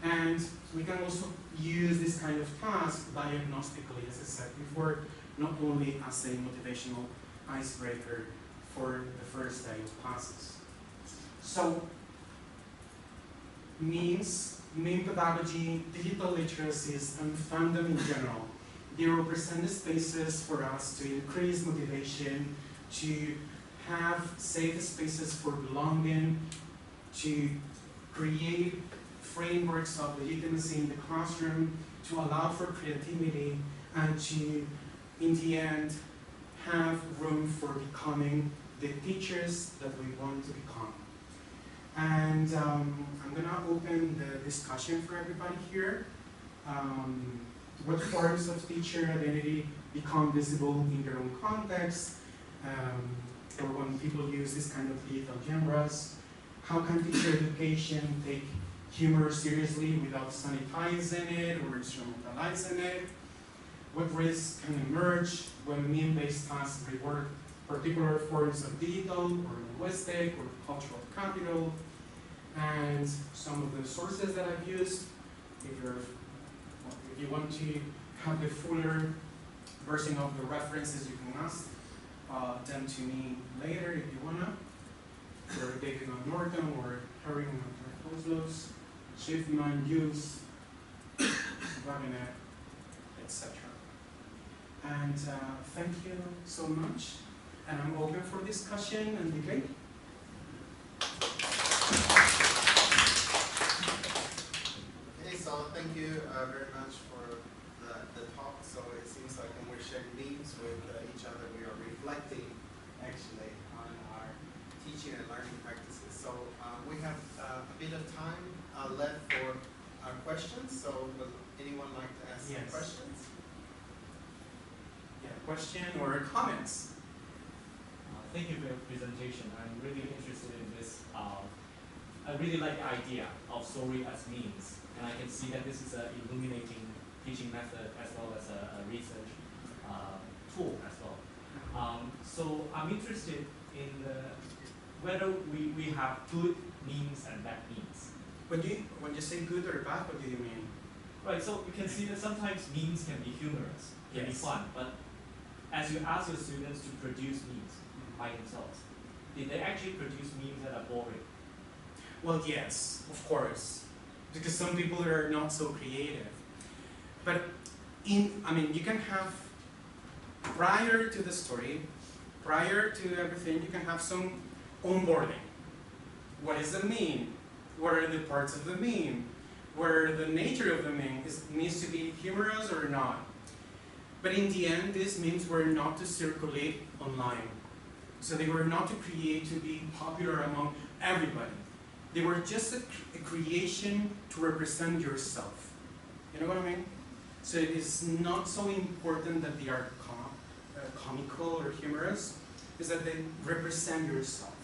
And we can also use this kind of task diagnostically, as I said before, not only as a motivational icebreaker for the first day of classes. So, memes, meme pedagogy, digital literacies, and fandom in general, they represent the spaces for us to increase motivation, to have safe spaces for belonging, to create frameworks of legitimacy in the classroom, to allow for creativity, and to, in the end, have room for becoming the teachers that we want to become. And I'm going to open the discussion for everybody here. What forms of teacher identity become visible in their own context, or when people use this kind of lethal genres? How can teacher education take humor seriously without sanitizing it or instrumentalizing it? What risks can emerge when meme-based tasks reward particular forms of digital or linguistic or cultural capital? And some of the sources that I've used, if you want to have the fuller version of the references, you can ask them to me later if you wanna. Or David Van Norton, or Harry Oslos, Schiffman, Hughes, Wagener, etc. And thank you so much. And I'm open for discussion and debate. Okay, so thank you very much for the talk. So it seems like when we're sharing memes with each other, we are reflecting actually on our teaching and learning practices. So we have a bit of time left for our questions. So would anyone like to ask some questions? Yeah, question or comments? Thank you for your presentation. I'm really interested in this. I really like the idea of story as memes, and I can see that this is an illuminating teaching method as well as a research tool as well. So I'm interested in whether we have good memes and bad memes. When you say good or bad, what do you mean? Right, so you can see that sometimes memes can be humorous, can be fun, but as you ask your students to produce memes by themselves, did they actually produce memes that are boring? Well, yes, of course, because some people are not so creative. But you can have, prior to the story, prior to everything, you can have some onboarding. What is the meme? What are the parts of the meme? What are the nature of the meme? Needs to be humorous or not? But in the end, these memes were not to circulate online. So they were not to create to be popular among everybody. They were just a creation to represent yourself. You know what I mean? So it is not so important that they are comical or humorous, is that they represent yourself.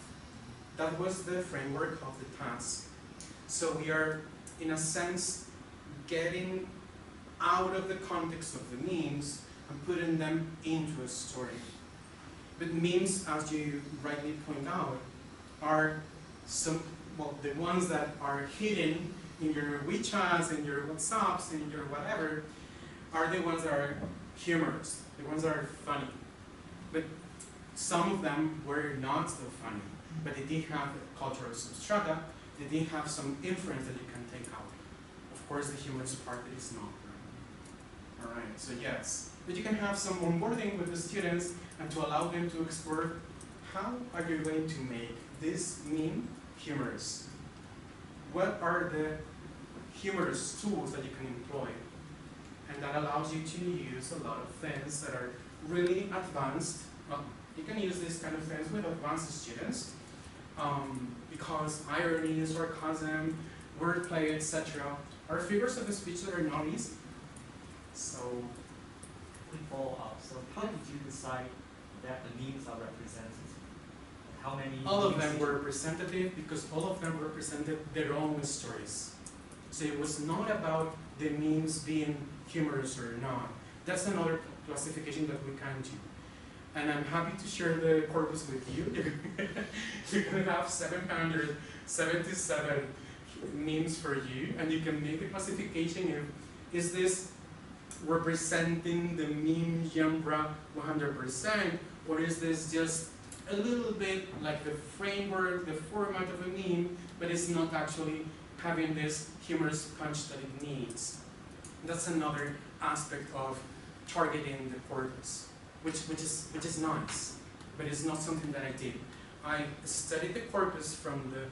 That was the framework of the task. So we are, in a sense, getting out of the context of the memes and putting them into a story. But memes, as you rightly point out, are the ones that are hidden in your WeChats, in your WhatsApps, in your whatever, are the ones that are humorous, the ones that are funny. But some of them were not so funny, but they did have cultural substrata, they did have some inference that you can take out. Of course, the humorous part is not. Right? All right, so yes. But you can have some onboarding with the students and to allow them to explore how are you going to make this meme humorous. what are the humorous tools that you can employ. And that allows you to use a lot of things that are really advanced. Well, you can use these kind of things with advanced students because irony, sarcasm, wordplay, etc. are figures of speech that are not easy. So, Quick follow-up. So how did you decide that the memes are represented? How many? all of memes them did were you- representative because all of them represented their own stories. So it was not about the memes being humorous or not. That's another classification that we can do. And I'm happy to share the corpus with you. You're going to have 777 memes for you, and you can make the classification of, is this representing the meme genre 100%, or is this just a little bit like the framework, the format of a meme, but it's not actually having this humorous punch that it needs. That's another aspect of targeting the corpus, which is nice, but it's not something that I did. I studied the corpus from the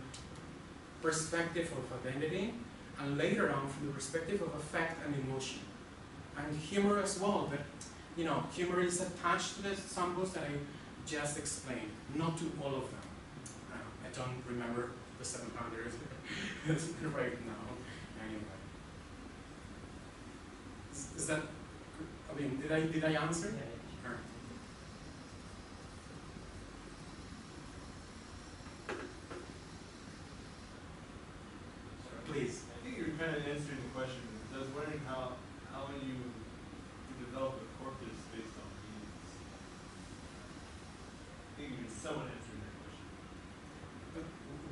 perspective of identity, and later on from the perspective of affect and emotion, and humor as well. But you know, humor is attached to the samples that I just explained, not to all of them. I don't remember the 700 right now. Anyway, is that? I mean, did I answer? Yeah. Or- Please. I think you're kind of answering the question. I was wondering how you develop a corpus based on memes. I think you're somewhat answering that question.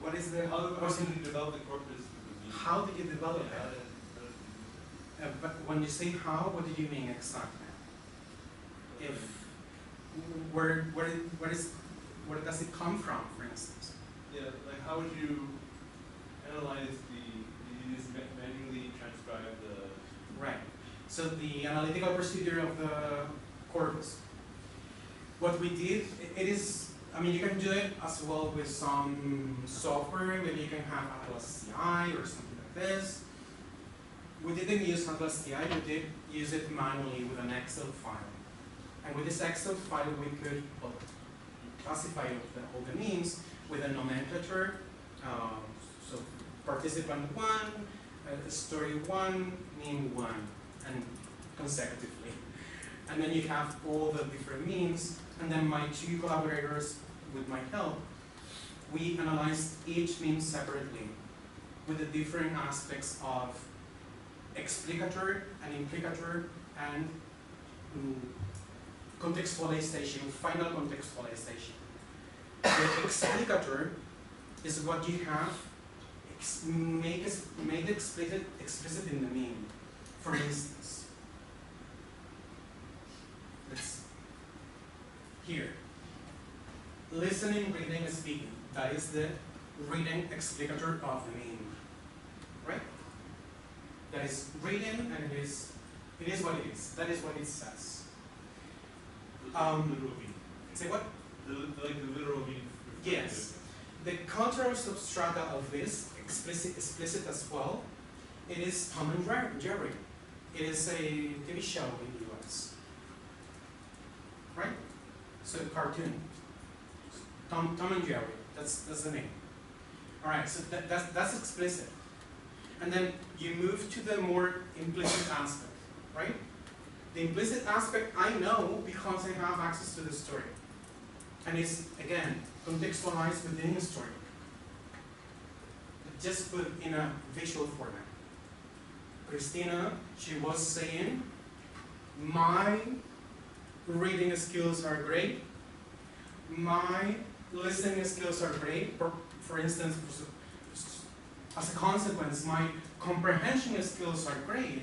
What is the How question? did you develop the corpus with the memes? How did you develop Yeah, that? how did you do that? But when you say how, what do you mean exactly? If where does it come from, for instance? Yeah, like how would you analyze you just manually transcribe the Right. So the analytical procedure of the corpus. What we did, it is, I mean, you can do it as well with some software. Maybe you can have Atlas CI or something like this. We didn't use Atlas CI, we did use it manually with an Excel file. And with this Excel file, we could classify all the memes with a nomenclature. So participant 1, story 1, meme 1, and consecutively. And then you have all the different memes, and then my two collaborators, with my help, we analyzed each meme separately with the different aspects of explicator and implicator and contextualization, final contextualization. The explicator is what you have made explicit in the meme. For instance, let's here. Listening, reading, and speaking. That is the reading explicator of the meme. Right? That is reading, and it is what it is. That is what it says. literal meaning? Say what? Like the literal meaning. Yes. The cultural substrata of this, explicit as well, it is Tom and Jerry. It is a TV show in the US. Right? So a cartoon. Tom and Jerry. That's the name. Alright, so that's explicit. And then you move to the more implicit aspect, right? The implicit aspect I know because I have access to the story. And it's, again, contextualized within the story. Just put in a visual format. Christina, she was saying, my reading skills are great. My listening skills are great. For instance, as a consequence, my comprehension skills are great,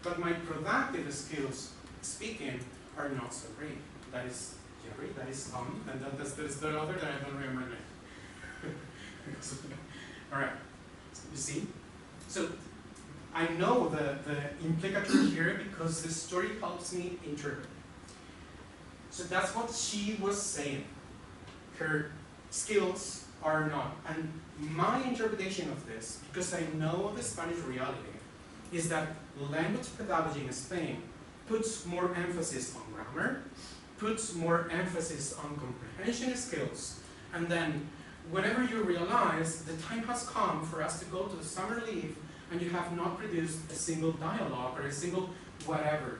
but my productive skills, speaking, are not so great. That is Jerry, that is Tom, and there's the other that I don't remember name. Alright, you see? So, I know the implicator here because the story helps me interpret. So that's what she was saying. Her skills are not. And my interpretation of this, because I know of the Spanish reality, is that language pedagogy in Spain puts more emphasis on grammar, puts more emphasis on comprehension skills, and then whenever you realize the time has come for us to go to the summer leave and you have not produced a single dialogue or a single whatever.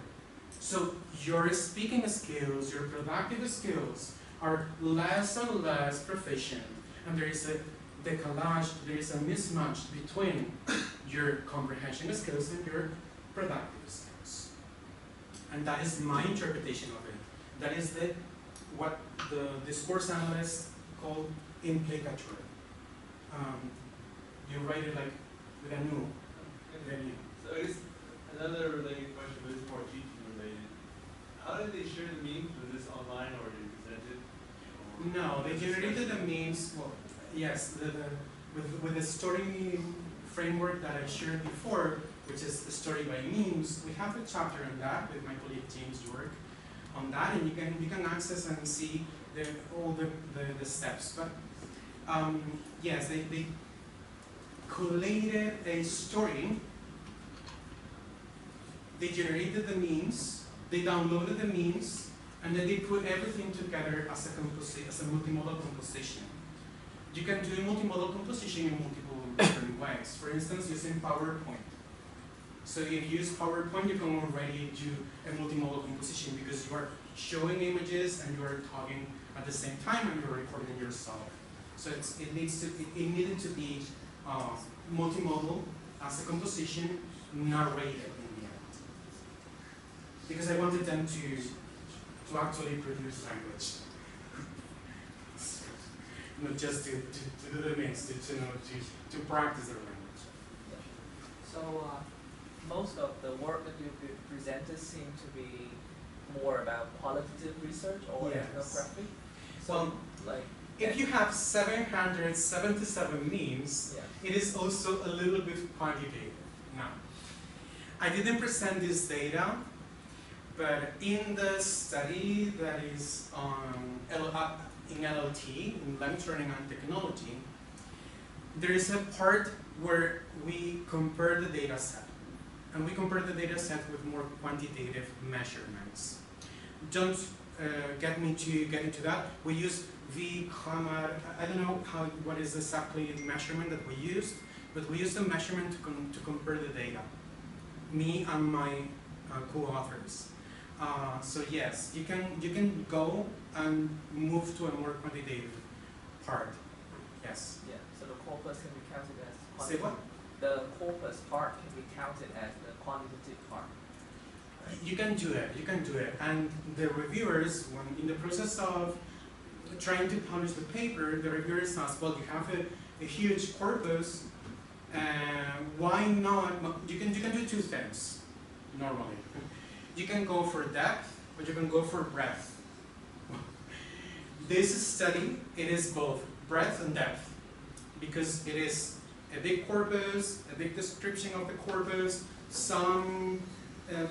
So your speaking skills, your productive skills are less and less proficient, and there is a décalage, there is a mismatch between your comprehension skills and your productive skills. And that is my interpretation of it. That is what the discourse analysts call implicatory. You write it like with a new. So I guess another related question, but it's more teaching related. How did they share the memes? Was this online or did you present it? No, they generated the memes. Well, yes, with the story framework that I shared before, which is the story by memes. We have a chapter on that with my colleague James York on that, and you can access and see all the steps. But yes, they collated a story. They generated the memes, they downloaded the memes, and then they put everything together as a multimodal composition. You can do multimodal composition in multiple different ways. For instance, using PowerPoint. So if you use PowerPoint, you can already do a multimodal composition because you are showing images and you are talking at the same time and you're recording yourself. So it needed to be multimodal as a composition, narrated in the end. Because I wanted them to actually produce language. Not just to do the mix, to practice their language. So most of the work that you presented seem to be more about qualitative research or Yes. ethnography. So Well, like if you have 777 memes, yeah. it is also a little bit quantitative. Now, I didn't present this data, but in the study that is on in LLT, in language learning and technology, there is a part where we compare the data set. And we compare the data set with more quantitative measurements. Don't get me to get into that. We use V-Hammer, I don't know what is exactly the measurement that we used, but we used a measurement to compare the data. Me and my co-authors. So yes, you can go and move to a more quantitative part. Yes. Yeah. So the corpus can be counted as Say what? The corpus part can be counted as the quantitative part. Right? You can do it. And the reviewers, when in the process of trying to publish the paper, the reviewers ask, well, you have a huge corpus, why not? You can do two things normally. You can go for depth, or you can go for breadth. This study, it is both breadth and depth, because it is a big corpus, a big description of the corpus, some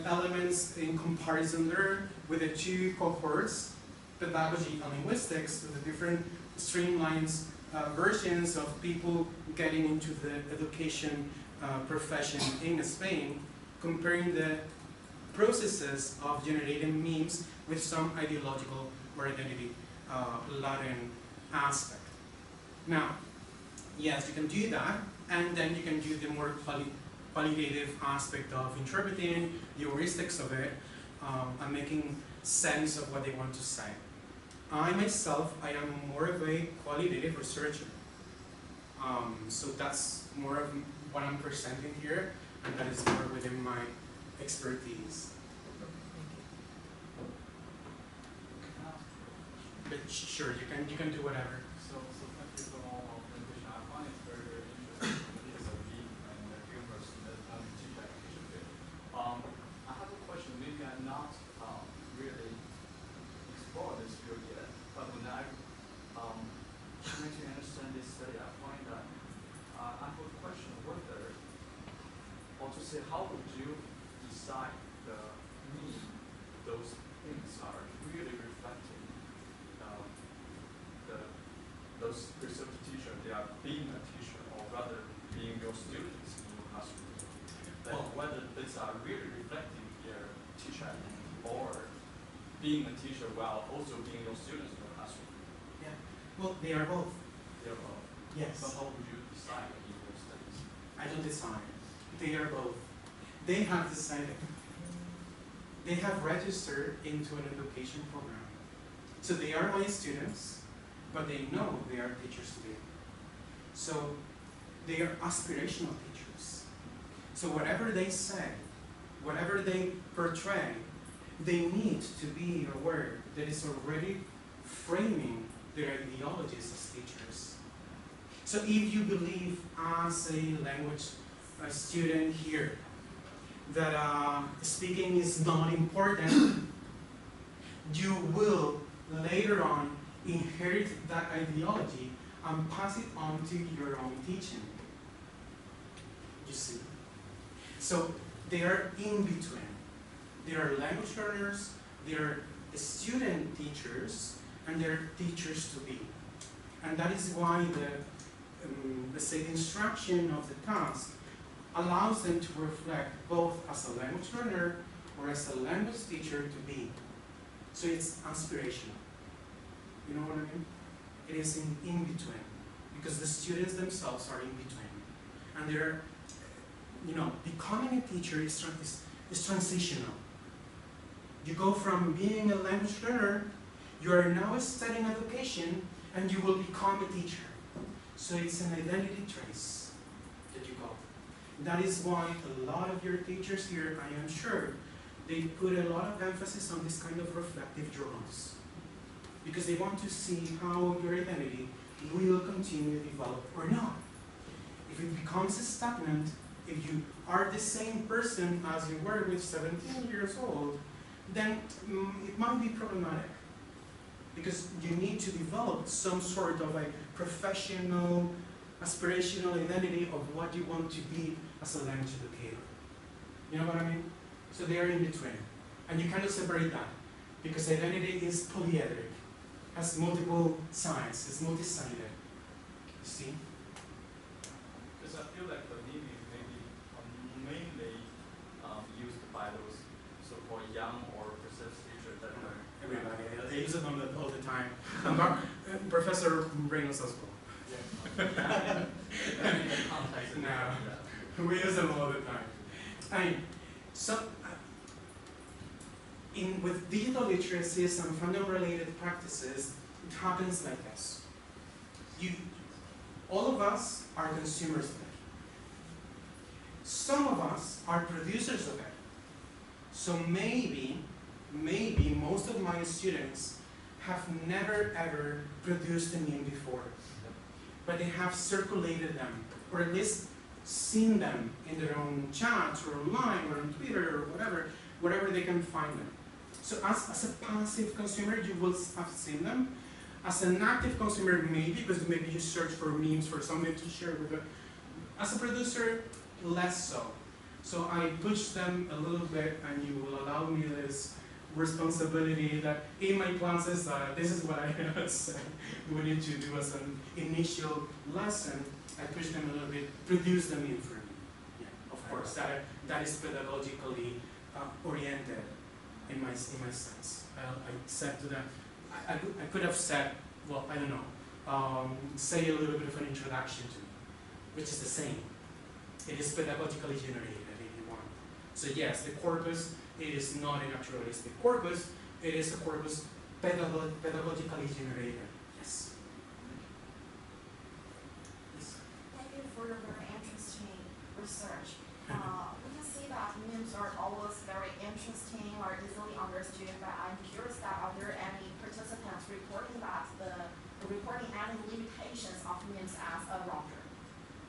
elements in comparison there with the two cohorts, pedagogy and linguistics, with the different streamlines, versions of people getting into the education profession in Spain, comparing the processes of generating memes with some ideological or identity Latin aspect. Now, yes, you can do that, and then you can do the more qualitative aspect of interpreting the heuristics of it and making sense of what they want to say. I myself, I am more of a qualitative researcher. So that's more of what I'm presenting here, and that is more within my expertise. But sure, you can do whatever. So thank you for all of the presentation. I find it very, very interesting because of me and the humorous teach application field. I have a question. Maybe I'm not really explored this field yet, but when I trying to understand this study, I find that I have a question whether, or to say, how would you decide the mean those things are really reflecting those research teacher being a teacher, or rather being your students in your classroom? Like Well- whether these are really reflecting their teacher identity, or being a teacher while also being your students in your classroom. Yeah. Well, they are both. They're both. Yes. But how would you decide in your studies? I don't decide. They are both. They have decided. They have registered into an education program. So they are my students, but they know they are teachers today. So they are aspirational teachers. So whatever they say, whatever they portray, they need to be aware that it's already framing their ideologies as teachers. So if you believe as a language student here that speaking is not important, you will later on inherit that ideology and pass it on to your own teaching. You see? So they are in between. They are language learners, they are student teachers, and they're teachers to be. And that is why let's say the instruction of the task allows them to reflect both as a language learner or as a language teacher to be. So it's aspirational. You know what I mean? It is in between, because the students themselves are in between. And they're, becoming a teacher is transitional. You go from being a language learner, you are now studying education, and you will become a teacher. So it's an identity trace that you go. That is why a lot of your teachers here, I am sure, they put a lot of emphasis on this kind of reflective journals. Because they want to see how your identity will continue to develop or not. If it becomes stagnant, if you are the same person as you were with 17 years old, then it might be problematic. Because you need to develop some sort of a professional, aspirational identity of what you want to be as a language educator. You know what I mean? So they are in between. And you cannot separate that, because identity is polyedric, has multiple sides, it's multi-sided. You see? Because I feel like the meme is maybe mainly used by those so-called young or research teachers that are Everybody, I use it all the time. Professor Reynolds as well. No, we use them all the time. I mean, with digital literacies and Fandom-related practices, it happens like this. All of us are consumers of it. Some of us are producers of it. So maybe most of my students have never ever produced a meme before, but they have circulated them, or at least seen them in their own chats or online or on Twitter or whatever they can find them. So as a passive consumer, you will have seen them. As an active consumer, maybe, because maybe you search for memes for something to share with them. As a producer, less so. So I push them a little bit, and you will allow me this responsibility that in my classes, this is what I said we need to do as an initial lesson. I push them a little bit, produce them in for me. Yeah, of course, that is pedagogically oriented in my sense. I said to them, I could have said, well, I don't know, say a little bit of an introduction to me, which is the same. It is pedagogically generated, if you want. So yes, the corpus, it is not a naturalistic corpus, it is a corpus pedagogically generated. Yes. Yes. Thank you for your very interesting research. We can see that memes are always very interesting or easily understood, but I'm curious that are there any participants reporting that reporting any limitations of memes as a genre?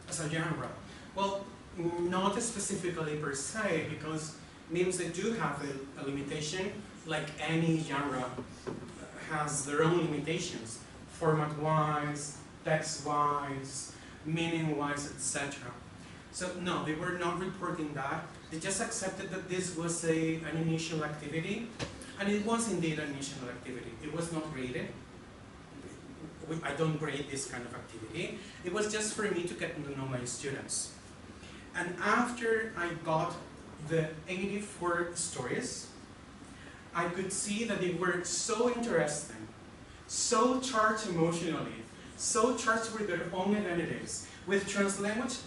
As a genre? Well, not specifically per se, because memes that do have a limitation, like any genre, has their own limitations, format-wise, text-wise, meaning-wise, etc. So no, they were not reporting that. They just accepted that this was an initial activity, and it was indeed an initial activity. It was not graded. I don't grade this kind of activity. It was just for me to get to know my students. And after I got the 84 stories, I could see that they were so interesting, so charged emotionally, so charged with their own identities, with translanguage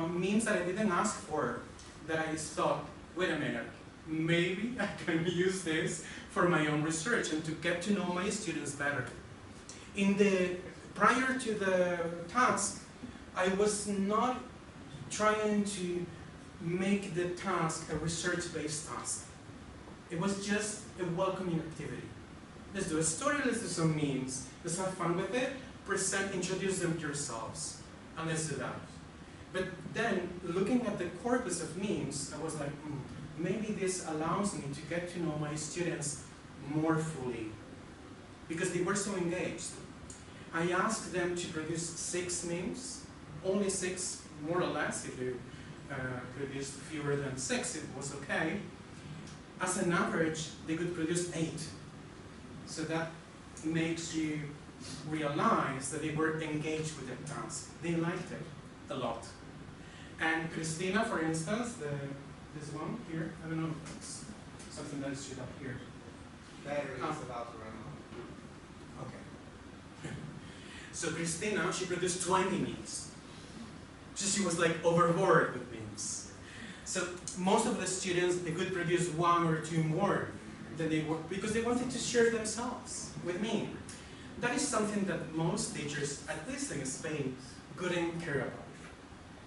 memes that I didn't ask for, that I thought, wait a minute, maybe I can use this for my own research and to get to know my students better. Prior to the task, I was not trying to make the task a research-based task. It was just a welcoming activity. Let's do a story, let's do some memes, let's have fun with it, introduce them to yourselves, and let's do that. But then, looking at the corpus of memes, I was like, maybe this allows me to get to know my students more fully, because they were so engaged. I asked them to produce 6 memes, only 6, more or less. If you produced fewer than 6, it was okay. As an average, they could produce 8. So that makes you realize that they were engaged with the task. They liked it a lot. And Christina, for instance, this one here, I don't know if it's something that is should up here. Battery is about to run out. Okay. So Christina, she produced 20 memes. She was like overboard with memes. So most of the students, they could produce 1 or 2 more than they were, because they wanted to share themselves with me. That is something that most teachers, at least in Spain, couldn't care about.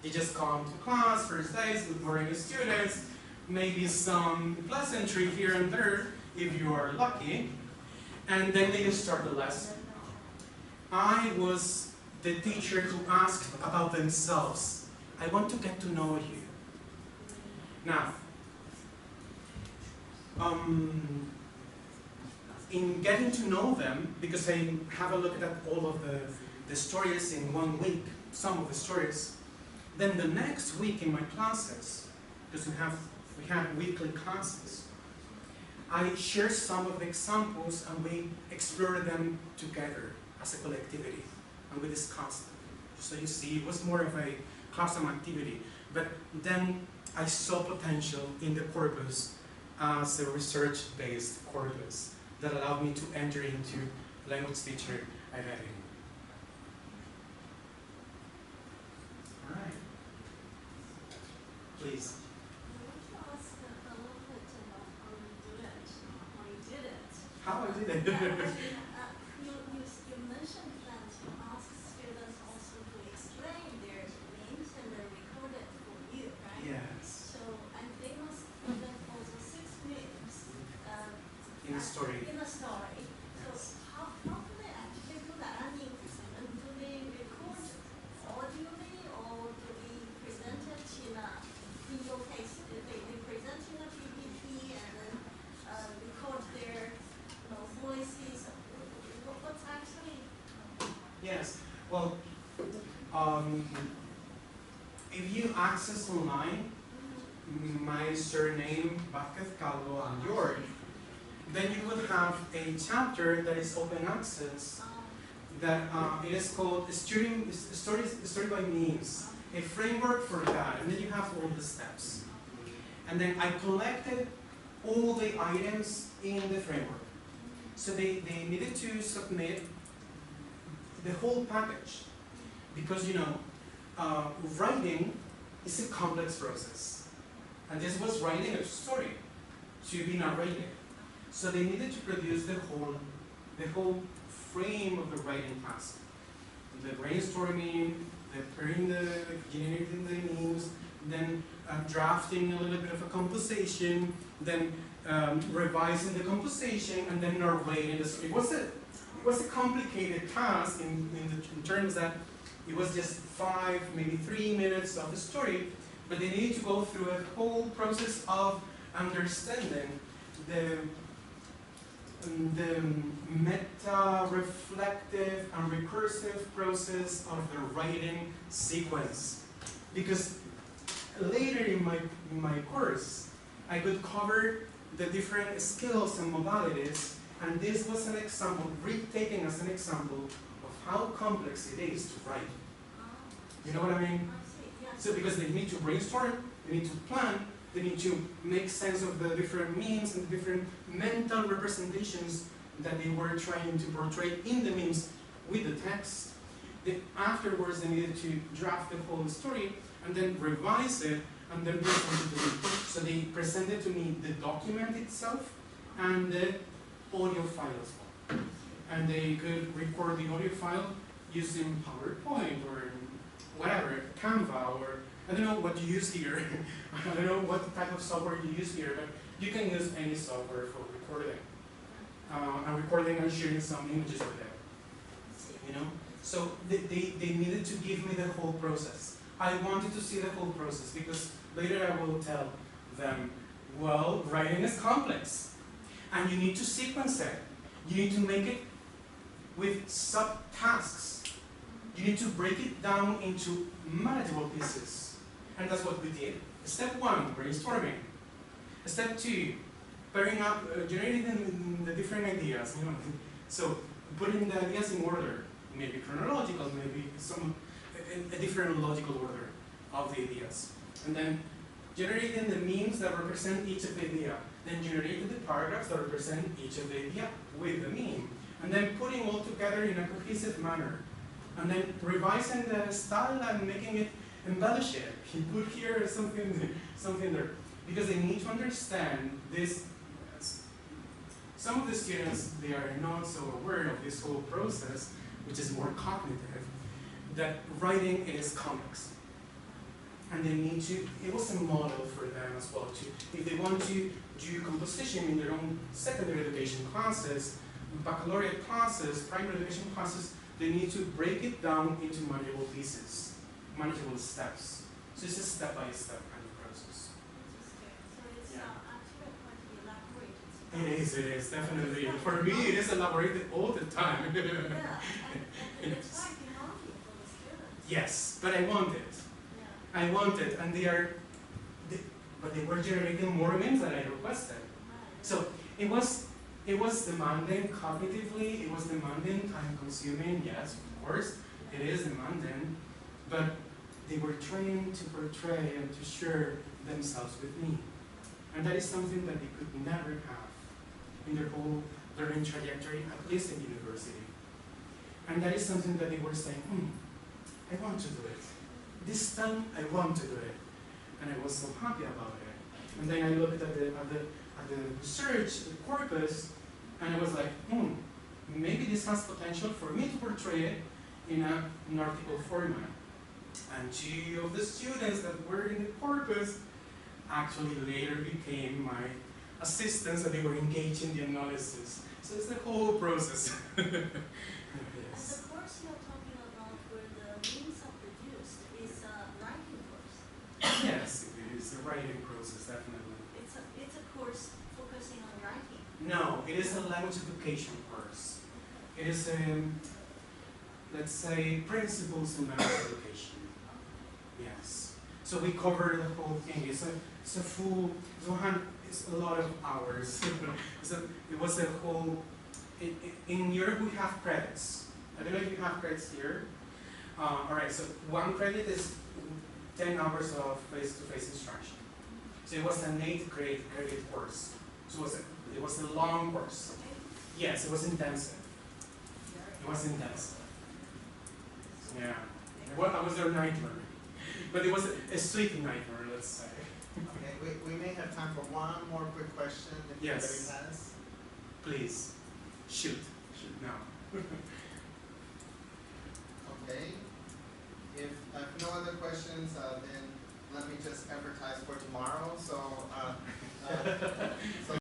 They just come to class, first days, good morning students, maybe some pleasantry here and there, if you are lucky, and then they just start the lesson. I was the teacher who asked about themselves. I want to get to know you. Now, in getting to know them, because I have a look at all of the stories in 1 week, some of the stories, then the next week in my classes, because we have weekly classes, I share some of the examples and we explore them together as a collectivity, and we discuss them. So you see, it was more of a classroom activity, but then I saw potential in the corpus as a research-based corpus that allowed me to enter into language teacher identity. All right. Please. How I did it? You mentioned that you ask students also to explain their names and they record it for you, right? Yes. So, and they must present also 6 names In a story. in a story. So how do they actually do that? I mean, do they record audibly or do they present it in your case, they present in a PPT and then record their voices? What's actually? Yes. Well, if you access online my surname, Vázquez Calvo, and York, then you would have a chapter that is open access that it is called Story by Memes, a framework for that, and then you have all the steps. And then I collected all the items in the framework. So they needed to submit the whole package, because writing is a complex process, and this was writing a story to be narrated. So they needed to produce the whole frame of the writing task: the brainstorming, generating the memes, then drafting a little bit of a composition, then revising the composition, and then narrating the story. It was a complicated task in terms that it was just 5, maybe 3 minutes of the story, but they needed to go through a whole process of understanding the meta-reflective and recursive process of the writing sequence. Because later in my course, I could cover the different skills and modalities, and this was an example, taken as an example of how complex it is to write. Ah, You know what I mean? I see, yes. So because they need to brainstorm, they need to plan, they need to make sense of the different memes and the different mental representations that they were trying to portray in the memes with the text. Then afterwards they needed to draft the whole story and then revise it and then present it to me. So they presented to me the document itself and the audio file as well. And they could record the audio file using PowerPoint or whatever, Canva, or I don't know what you use here. I don't know what type of software you use here, but you can use any software for recording. And recording and sharing some images with them. You know? So they needed to give me the whole process. I wanted to see the whole process because later I will tell them, well, writing is complex. And you need to sequence it. You need to make it with subtasks. You need to break it down into manageable pieces. And that's what we did. Step 1, brainstorming. Step 2, pairing up, generating the different ideas. You know? So putting the ideas in order, maybe chronological, maybe a different logical order of the ideas. And then generating the memes that represent each of the idea. Then generating the paragraphs that represent each of the idea with the meme. And then putting all together in a cohesive manner. And then revising the style and making it embellish it. You put here something there. Because they need to understand this. Some of the students, they are not so aware of this whole process, which is more cognitive, that writing is complex. And they need to, it was a model for them as well too. If they want to do composition in their own secondary education classes, baccalaureate classes, primary education classes, they need to break it down into manageable pieces, manageable steps. So it's a step-by-step kind of process. Interesting. So it's Yeah. actually quite elaborated. It is, definitely. For me, it is elaborated all the time. Yeah, and it's quite demanding for the students. Yes, but I want it. Yeah. I want it, and but they were generating more memes than I requested. Right. So it was demanding cognitively, it was demanding, time consuming, yes, of course, it is demanding, but they were trying to portray and to share themselves with me. And that is something that they could never have in their whole learning trajectory, at least in university. And that is something that they were saying, I want to do it. This time I want to do it. And I was so happy about it. And then I looked at the research, the corpus, and I was like, maybe this has potential for me to portray it in an article format. And 2 of the students that were in the corpus actually later became my assistants, and they were engaged in the analysis. So it's the whole process. And Yes. the course you're talking about where the memes are produced is a writing course. Yes, it is a writing process, definitely. It's a course focusing on writing. No, it is a language education course. It is let's say, principles in language education. Yes. So we cover the whole thing. It's a full, it's a lot of hours. It was a whole, in Europe we have credits. I don't know if you have credits here. All right, so 1 credit is 10 hours of face-to-face instruction. So it was an 8th grade credit course. So it was a long course. Yes, it was intensive. It was intensive. Yeah. Well, I was their nightmare. But it was a sweet nightmare, let's say. Okay, we may have time for one more quick question if Yes. anybody has. Please, shoot now. Okay. If no other questions, then let me just advertise for tomorrow. So